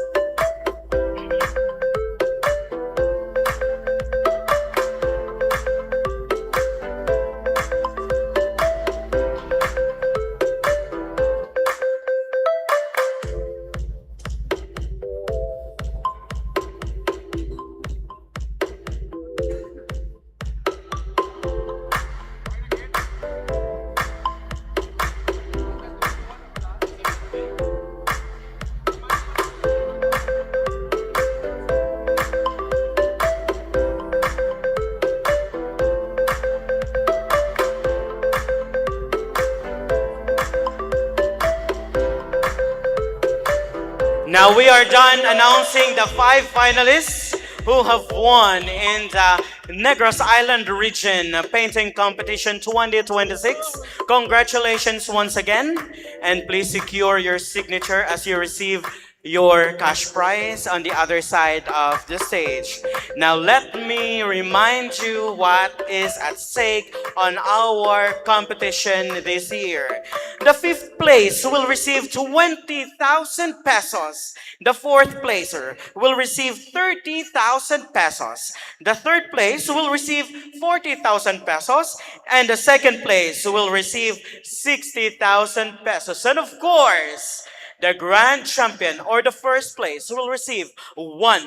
Now we are done announcing the 5 finalists who have won in the Negros Island Region Painting Competition 2026. Congratulations once again, and please secure your signature as you receive your cash prize on the other side of the stage. Now let me remind you what is at stake on our competition this year. The 5th place will receive 20,000 pesos. The 4th placer will receive 30,000 pesos. The 3rd place will receive 40,000 pesos. And the 2nd place will receive 60,000 pesos. And of course, the grand champion or the 1st place will receive 100,000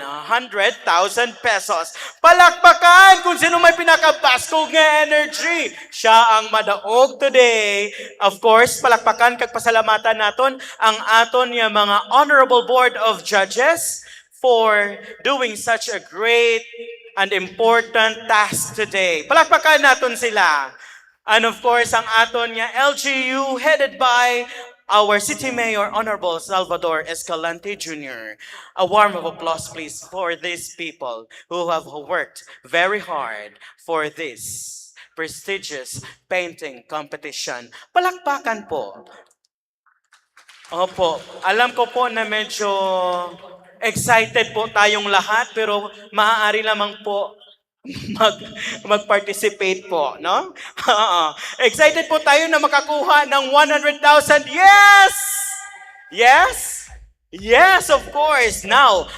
pesos. Palakpakan kung sino may pinakabaskog nga energy. Siya ang madaog today. Of course, palakpakan kag pasalamatan naton ang aton nga mga Honorable Board of Judges for doing such a great and important task today. Palakpakan naton sila. And of course, ang aton nga LGU headed by our City Mayor, Honorable Salvador Escalante Jr. A warm of applause, please, for these people who have worked very hard for this prestigious painting competition. Palakpakan po. Opo, alam ko po na medyo excited po tayong lahat, pero maaari lamang po mag-participate po, no? Excited po tayo na makakuha ng 100,000. Yes! Yes? Yes, of course. Now,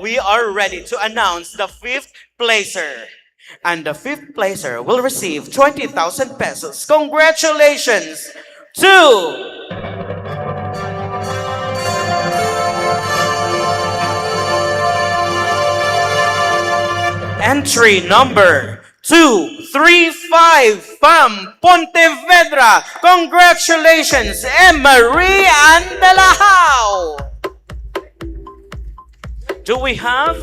we are ready to announce the 5th placer. And the 5th placer will receive 20,000 pesos. Congratulations to entry number 235 from Pontevedra. Congratulations, Emery Andalahao. Do we have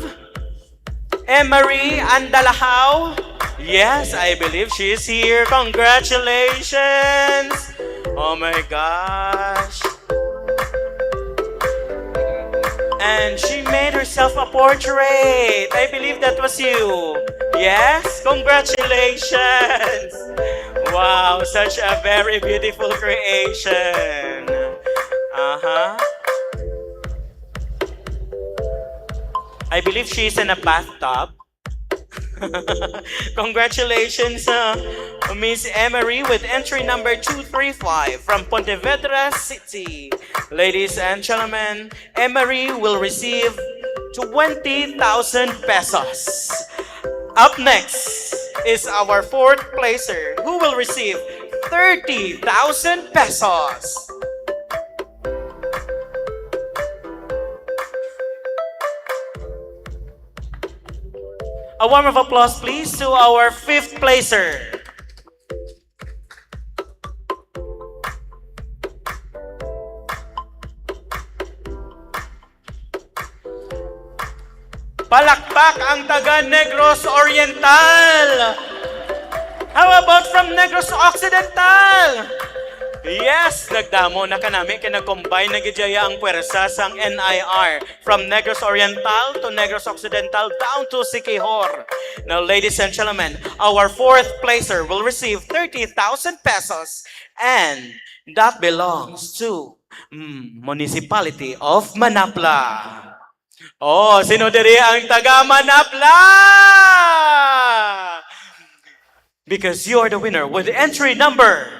Emery Andalahao? Yes, I believe she is here. Congratulations! Oh my gosh. And she made herself a portrait. I believe that was you. Yes, congratulations. Wow, such a very beautiful creation. Uh-huh. I believe she's in a bathtub. Congratulations, Miss Emery, with entry number 235 from Pontevedra City. Ladies and gentlemen, Emery will receive 20,000 pesos. Up next is our fourth placer, who will receive 30,000 pesos. A warm of applause, please, to our fifth placer. Palakpak ang taga Negros Oriental. How about from Negros Occidental? Yes, nagdamo na kanami kay nag-combine na gidya ang pwersa sang NIR from Negros Oriental to Negros Occidental down to Siquijor. Now, ladies and gentlemen, our fourth placer will receive 30,000 pesos and that belongs to Municipality of Manapla. Oh, sino diri ang taga Manapla? Because you are the winner with entry number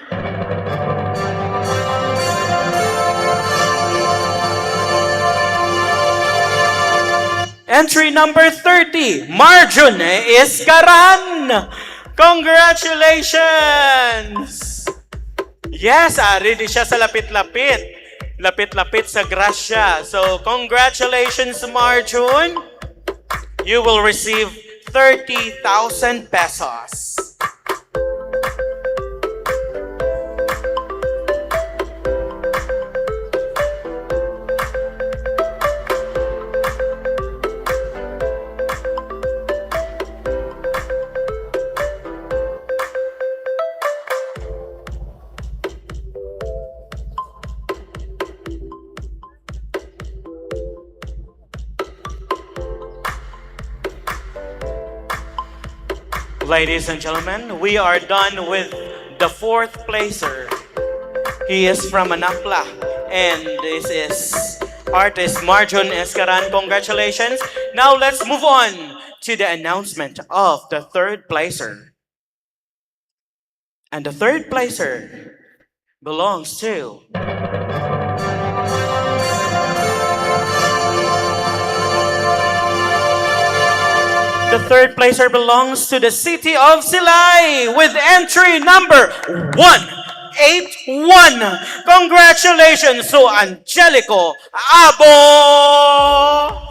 Entry number 30, Marjun Iscaran. Congratulations! Yes, ari di siya sa lapit-lapit. Lapit-lapit sa grasya. So, congratulations, Marjun. You will receive 30,000 pesos. Ladies and gentlemen, we are done with the fourth placer. He is from Manapla, and this is artist Marjun Escaran. Congratulations. Now let's move on to the announcement of the third placer. And the third placer belongs to The third placer belongs to the city of Silay with entry number 181. Congratulations to Angelico Abo!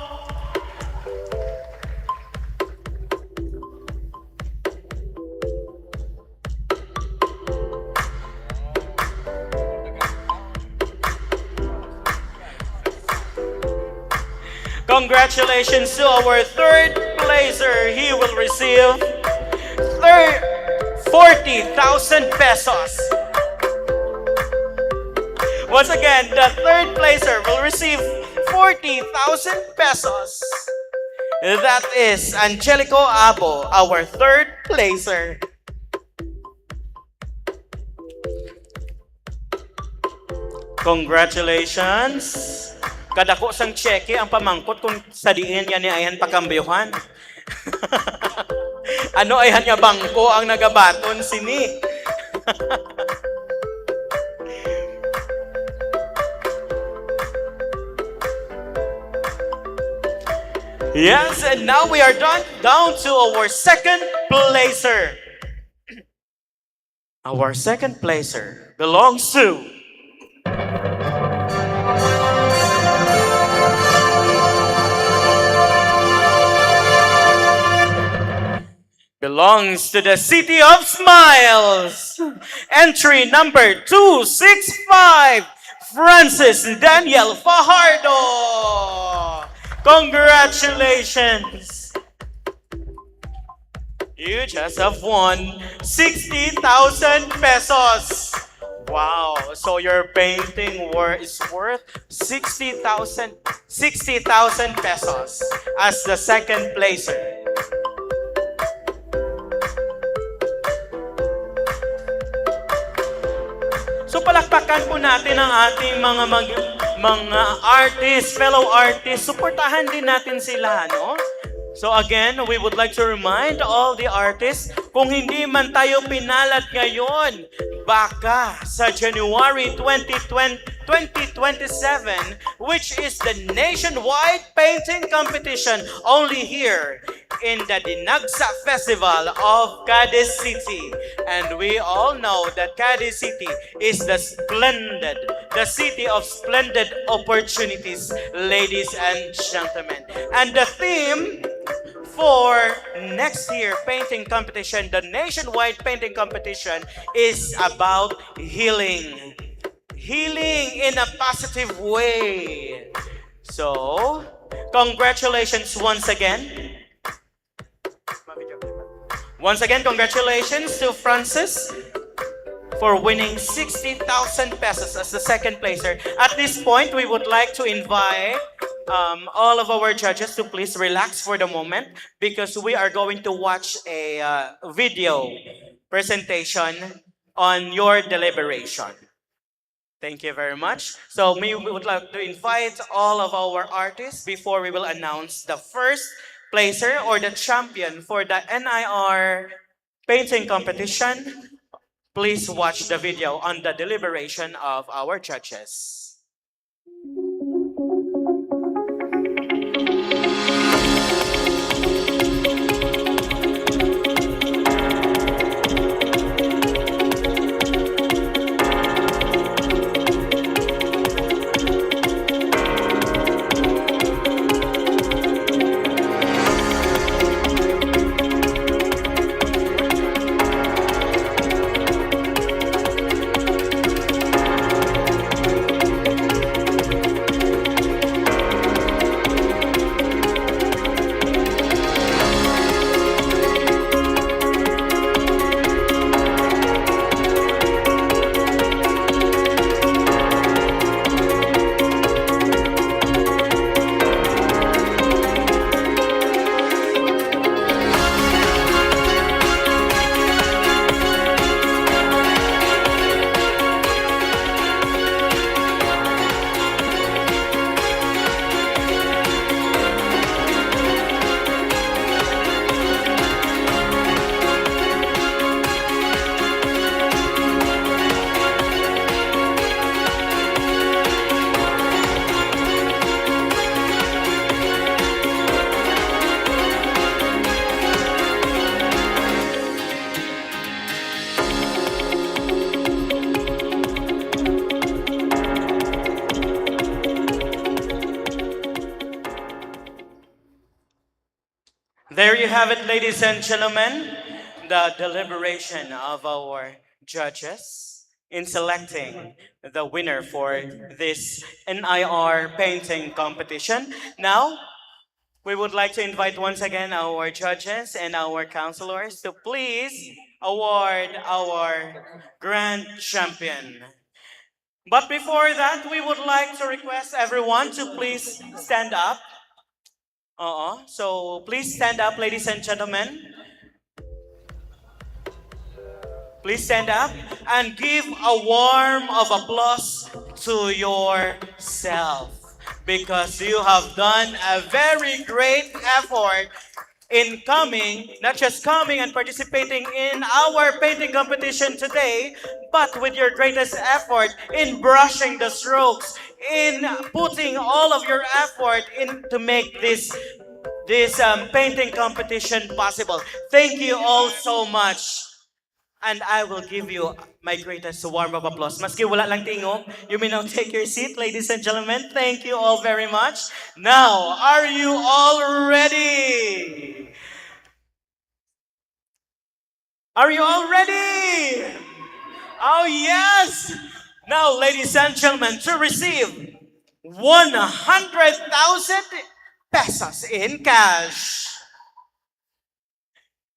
Congratulations to our third placer. He will receive 40,000 pesos. Once again, the third placer will receive 40,000 pesos. That is Angelico Abo, our third placer. Congratulations. Kadako sang cheque ang pamangkot kung sa diin niya ni ayan pakambyuhan. Ano ayan niya bangko ang nagabaton sini? Yes, and now we are down to our second placer. Our second placer belongs to the City of Smiles. Entry number 265, Francis Daniel Fajardo. Congratulations. You just have won 60,000 pesos. Wow. So your painting is worth 60,000 pesos as the second placer. So palakpakan po natin ang ating mga artists, fellow artists. Suportahan din natin sila, no? So again, we would like to remind all the artists, kung hindi man tayo pinalad ngayon, baka sa January 2027, which is the nationwide painting competition only here in the Dinagsa Festival of Cadiz City. And we all know that Cadiz City is the city of splendid opportunities, ladies and gentlemen. And the theme for next year painting competition, the nationwide painting competition, is about healing. Healing in a positive way. So, congratulations once again. Once again, congratulations to Francis for winning 60,000 pesos as the second placer. At this point, we would like to invite all of our judges to please relax for the moment because we are going to watch a video presentation on your deliberation. Thank you very much. So we would like to invite all of our artists before we will announce the first placer or the champion for the NIR painting competition. Please watch the video on the deliberation of our judges. There you have it, ladies and gentlemen, the deliberation of our judges in selecting the winner for this NIR painting competition. Now, we would like to invite once again our judges and our counselors to please award our grand champion. But before that, we would like to request everyone to please stand up. So please stand up, ladies and gentlemen. Please stand up and give a warm of applause to yourself because you have done a very great effort in coming, not just coming and participating in our painting competition today, but with your greatest effort in brushing the strokes, in putting all of your effort in to make this painting competition possible. Thank you all so much. And I will give you my greatest warm of applause. Maski wala lang tingog, you may now take your seat, ladies and gentlemen. Thank you all very much. Now, are you all ready? Are you all ready? Oh, yes! Now, ladies and gentlemen, to receive 100,000 pesos in cash.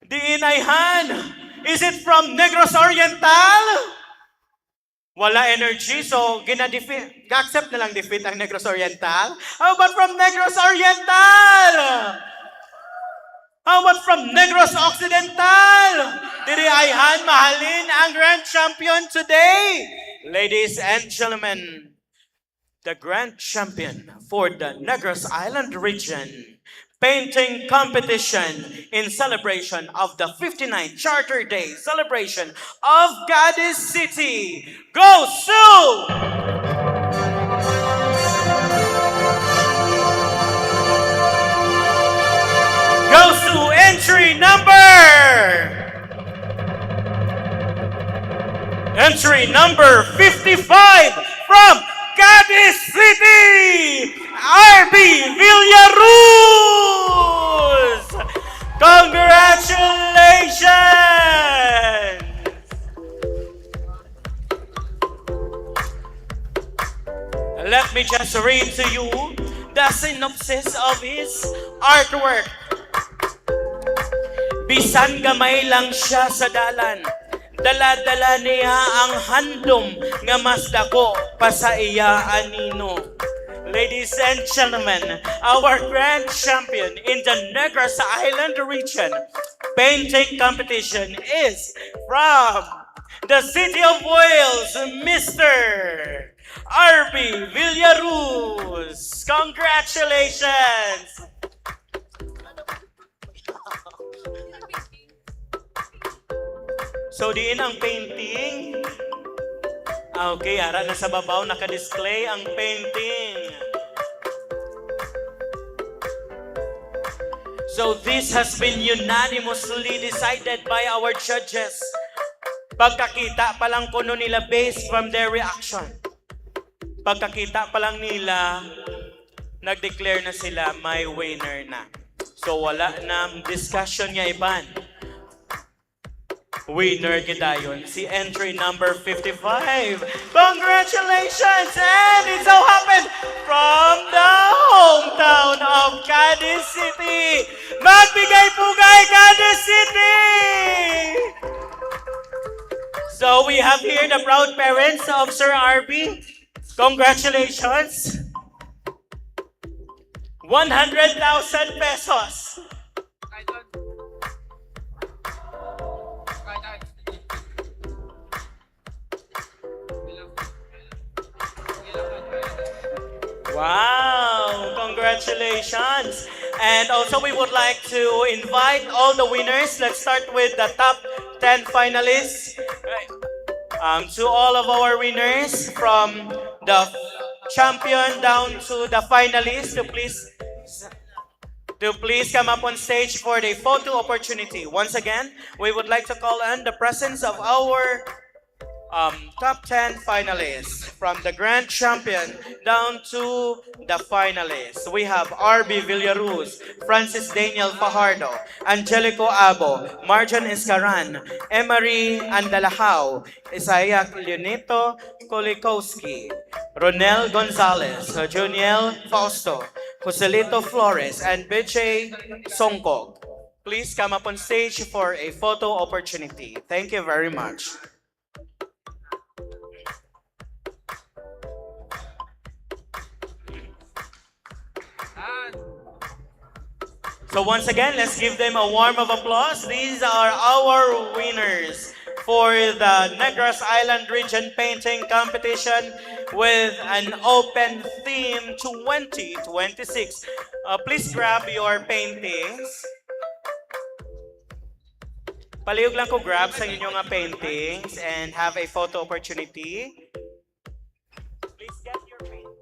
Diinayhan. Is it from Negros Oriental? Wala energy, so gina-defeat. Accept na lang defeat ang Negros Oriental. How about from Negros Oriental? How about from Negros Occidental? Diinayhan, mahalin ang grand champion today. Ladies and gentlemen, the grand champion for the Negros Island region painting competition in celebration of the 59th Charter Day celebration of Cadiz City. Go Sioux! Go Sioux, entry number 55 from Cadiz City, RB Villaruz! Congratulations! Let me just read to you the synopsis of his artwork. Bisan gamay lang siya sa dalan, dala-dala niya ang handom nga mas dako pa sa iya anino. Ladies and gentlemen, our grand champion in the Negros Island region painting competition is from the City of Wales, Mr. RB Villaruz. Congratulations! So, diin ang painting. Okay, ara na sa babaw, naka-display ang painting. So, this has been unanimously decided by our judges. Pagkakita pa lang kuno nila based from their reaction. Pagkakita pa lang nila, nag-declare na sila may winner na. So, wala na discussion nga iban. Winner gidayon, si entry number 55. Congratulations! And it so happened from the hometown of Cadiz City. Magbigay-pugay, Cadiz City! So we have here the proud parents of Sir RB. Congratulations! 100,000 pesos. Wow! Congratulations! And also we would like to invite all the winners. Let's start with the top 10 finalists. To all of our winners from the champion down to the finalists to please come up on stage for the photo opportunity. Once again, we would like to call on the presence of our top 10 finalists from the grand champion down to the finalists. We have RB Villaruz, Francis Daniel Fajardo, Angelico Abo, Marjan Escaran, Emery Andalahao, Isaiah Leonito Kolikowski, Ronel Gonzalez, Juniel Fausto, Joselito Flores, and BJ Songkog. Please come up on stage for a photo opportunity. Thank you very much. So once again, let's give them a warm of applause. These are our winners for the Negros Island Region Painting Competition with an open theme 2026. Please grab your paintings. Palihog lang ko grab sa inyong paintings and have a photo opportunity. Please get your paintings.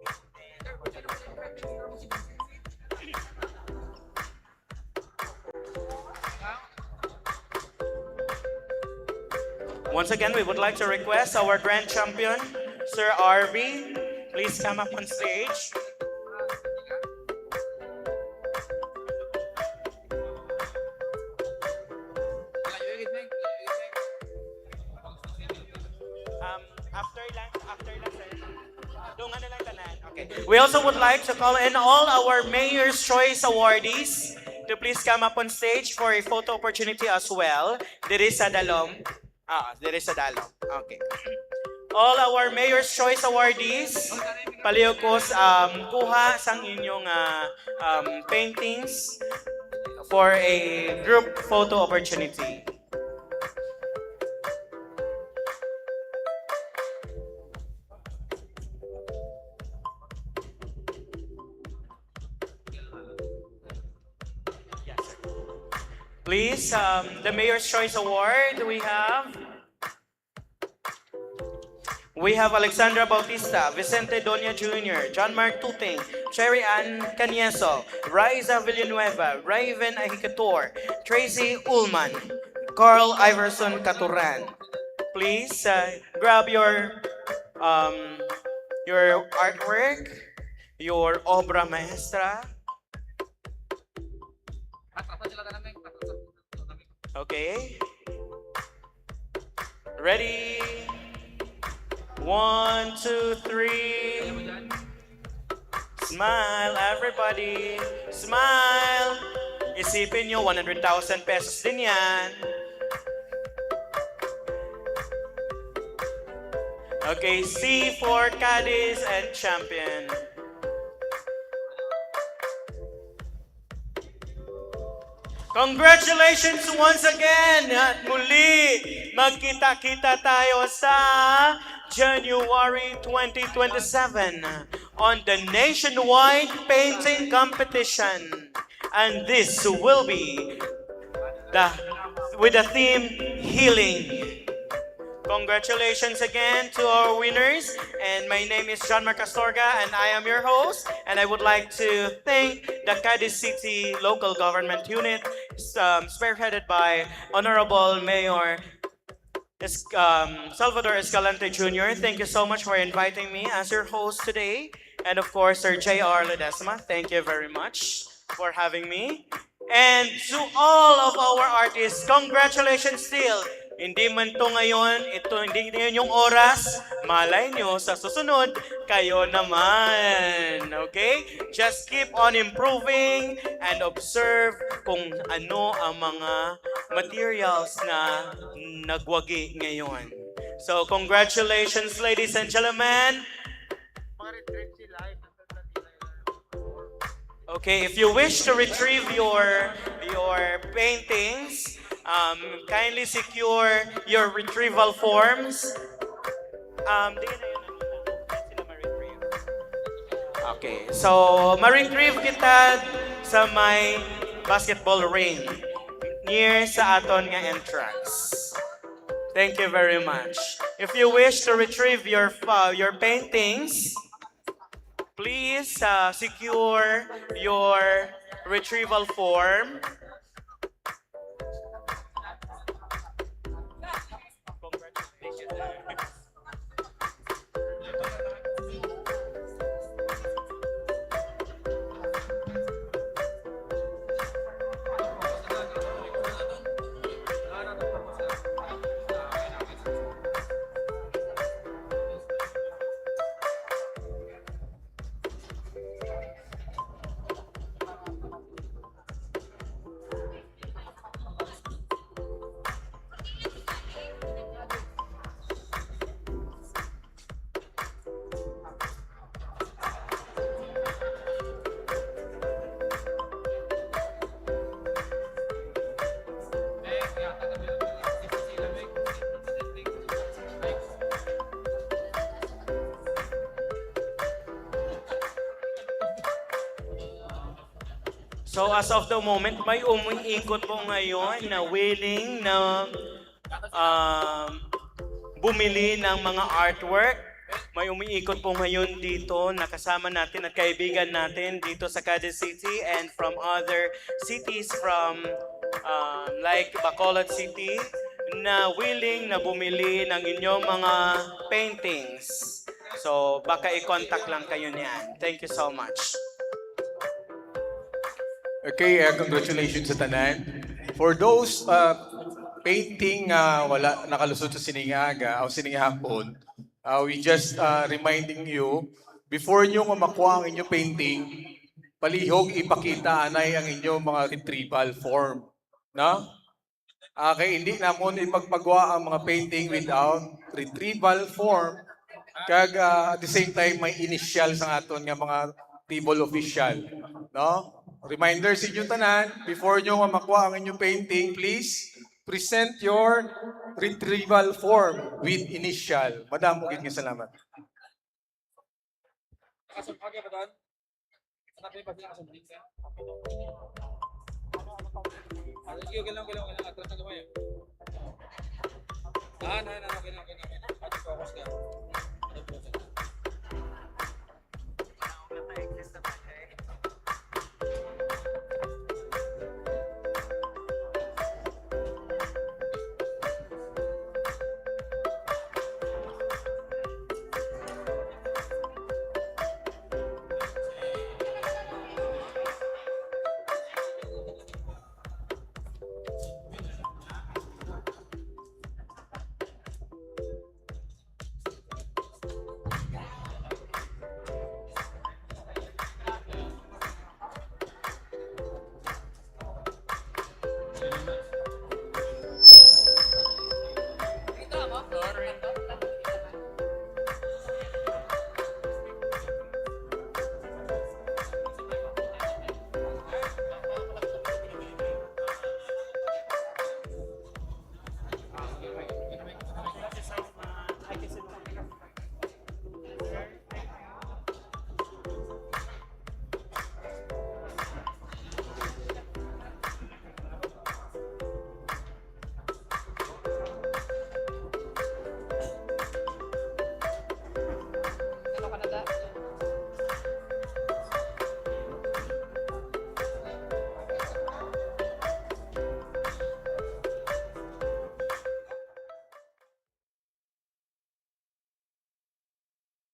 Once again, we would like to request our grand champion, Sir RB, please come up on stage. After lang, sir. Okay. We also would like to call in all our Mayor's Choice awardees to please come up on stage for a photo opportunity as well. Diri sa dalom. Diri sa dalom. Okay. All our Mayor's Choice awardees, palihokos kuha sang inyong paintings for a group photo opportunity. Please, the Mayor's Choice Award, we have Alexandra Bautista, Vicente Donia Jr., John Mark Tuting, Cherry Ann Canieso, Raiza Villanueva, Raven Ahicator, Tracy Ullman, Carl Iverson Caturan. Please grab your artwork, your obra maestra. Okay. Ready? 1, 2, 3. Smile, everybody. Smile. Isipin nyo, 100,000 pesos din yan. Okay, C for Cadiz and Champion. Congratulations once again! At muli, magkita-kita tayo sa January 2027 on the nationwide painting competition. And this will be with the theme Healing. Congratulations again to our winners. And my name is John Mark Astorga and I am your host. And I would like to thank the Cadiz City Local Government Unit, spearheaded by Honorable Mayor Salvador Escalante Jr. Thank you so much for inviting me as your host today. And of course, Sir J.R. Ledesma, thank you very much for having me. And to all of our artists, congratulations still. Hindi man to ngayon, hindi ngayon yung oras, malay nyo sa susunod, kayo naman. Okay? Just keep on improving and observe kung ano ang mga materials na nagwagi ngayon. So, congratulations, ladies and gentlemen. Okay, if you wish to retrieve your paintings, kindly secure your retrieval forms. Okay, so ma-retrieve kita sa may basketball ring near sa aton nga entrance. Thank you very much. If you wish to retrieve your paintings, please secure your retrieval form. So as of the moment, may umiikot po ngayon na willing na bumili ng mga artwork. May umiikot po ngayon dito, nakasama natin at kaibigan natin dito sa Cadiz City and from other cities from like Bacolod City na willing na bumili ng inyong mga paintings. So baka i-contact lang kayo niyan. Thank you so much. Okay, congratulations sa tanan. For those painting wala nakalusot sa siningaga o siningahapon, we just reminding you, before nyo makuha ang inyong painting, palihog ipakita anay ang inyong mga retrieval form. No? Okay, hindi na mo ipagpagawa ang mga painting without retrieval form. Kag at the same time may initial sa aton nga mga table official. No? Reminder sa inyo tanan, before nyo makuha ang inyong painting, please present your retrieval form with initial. Madam, mugit nga salamat. Sige, okay lang. Atras na lumayo. Okay lang. Focus ka.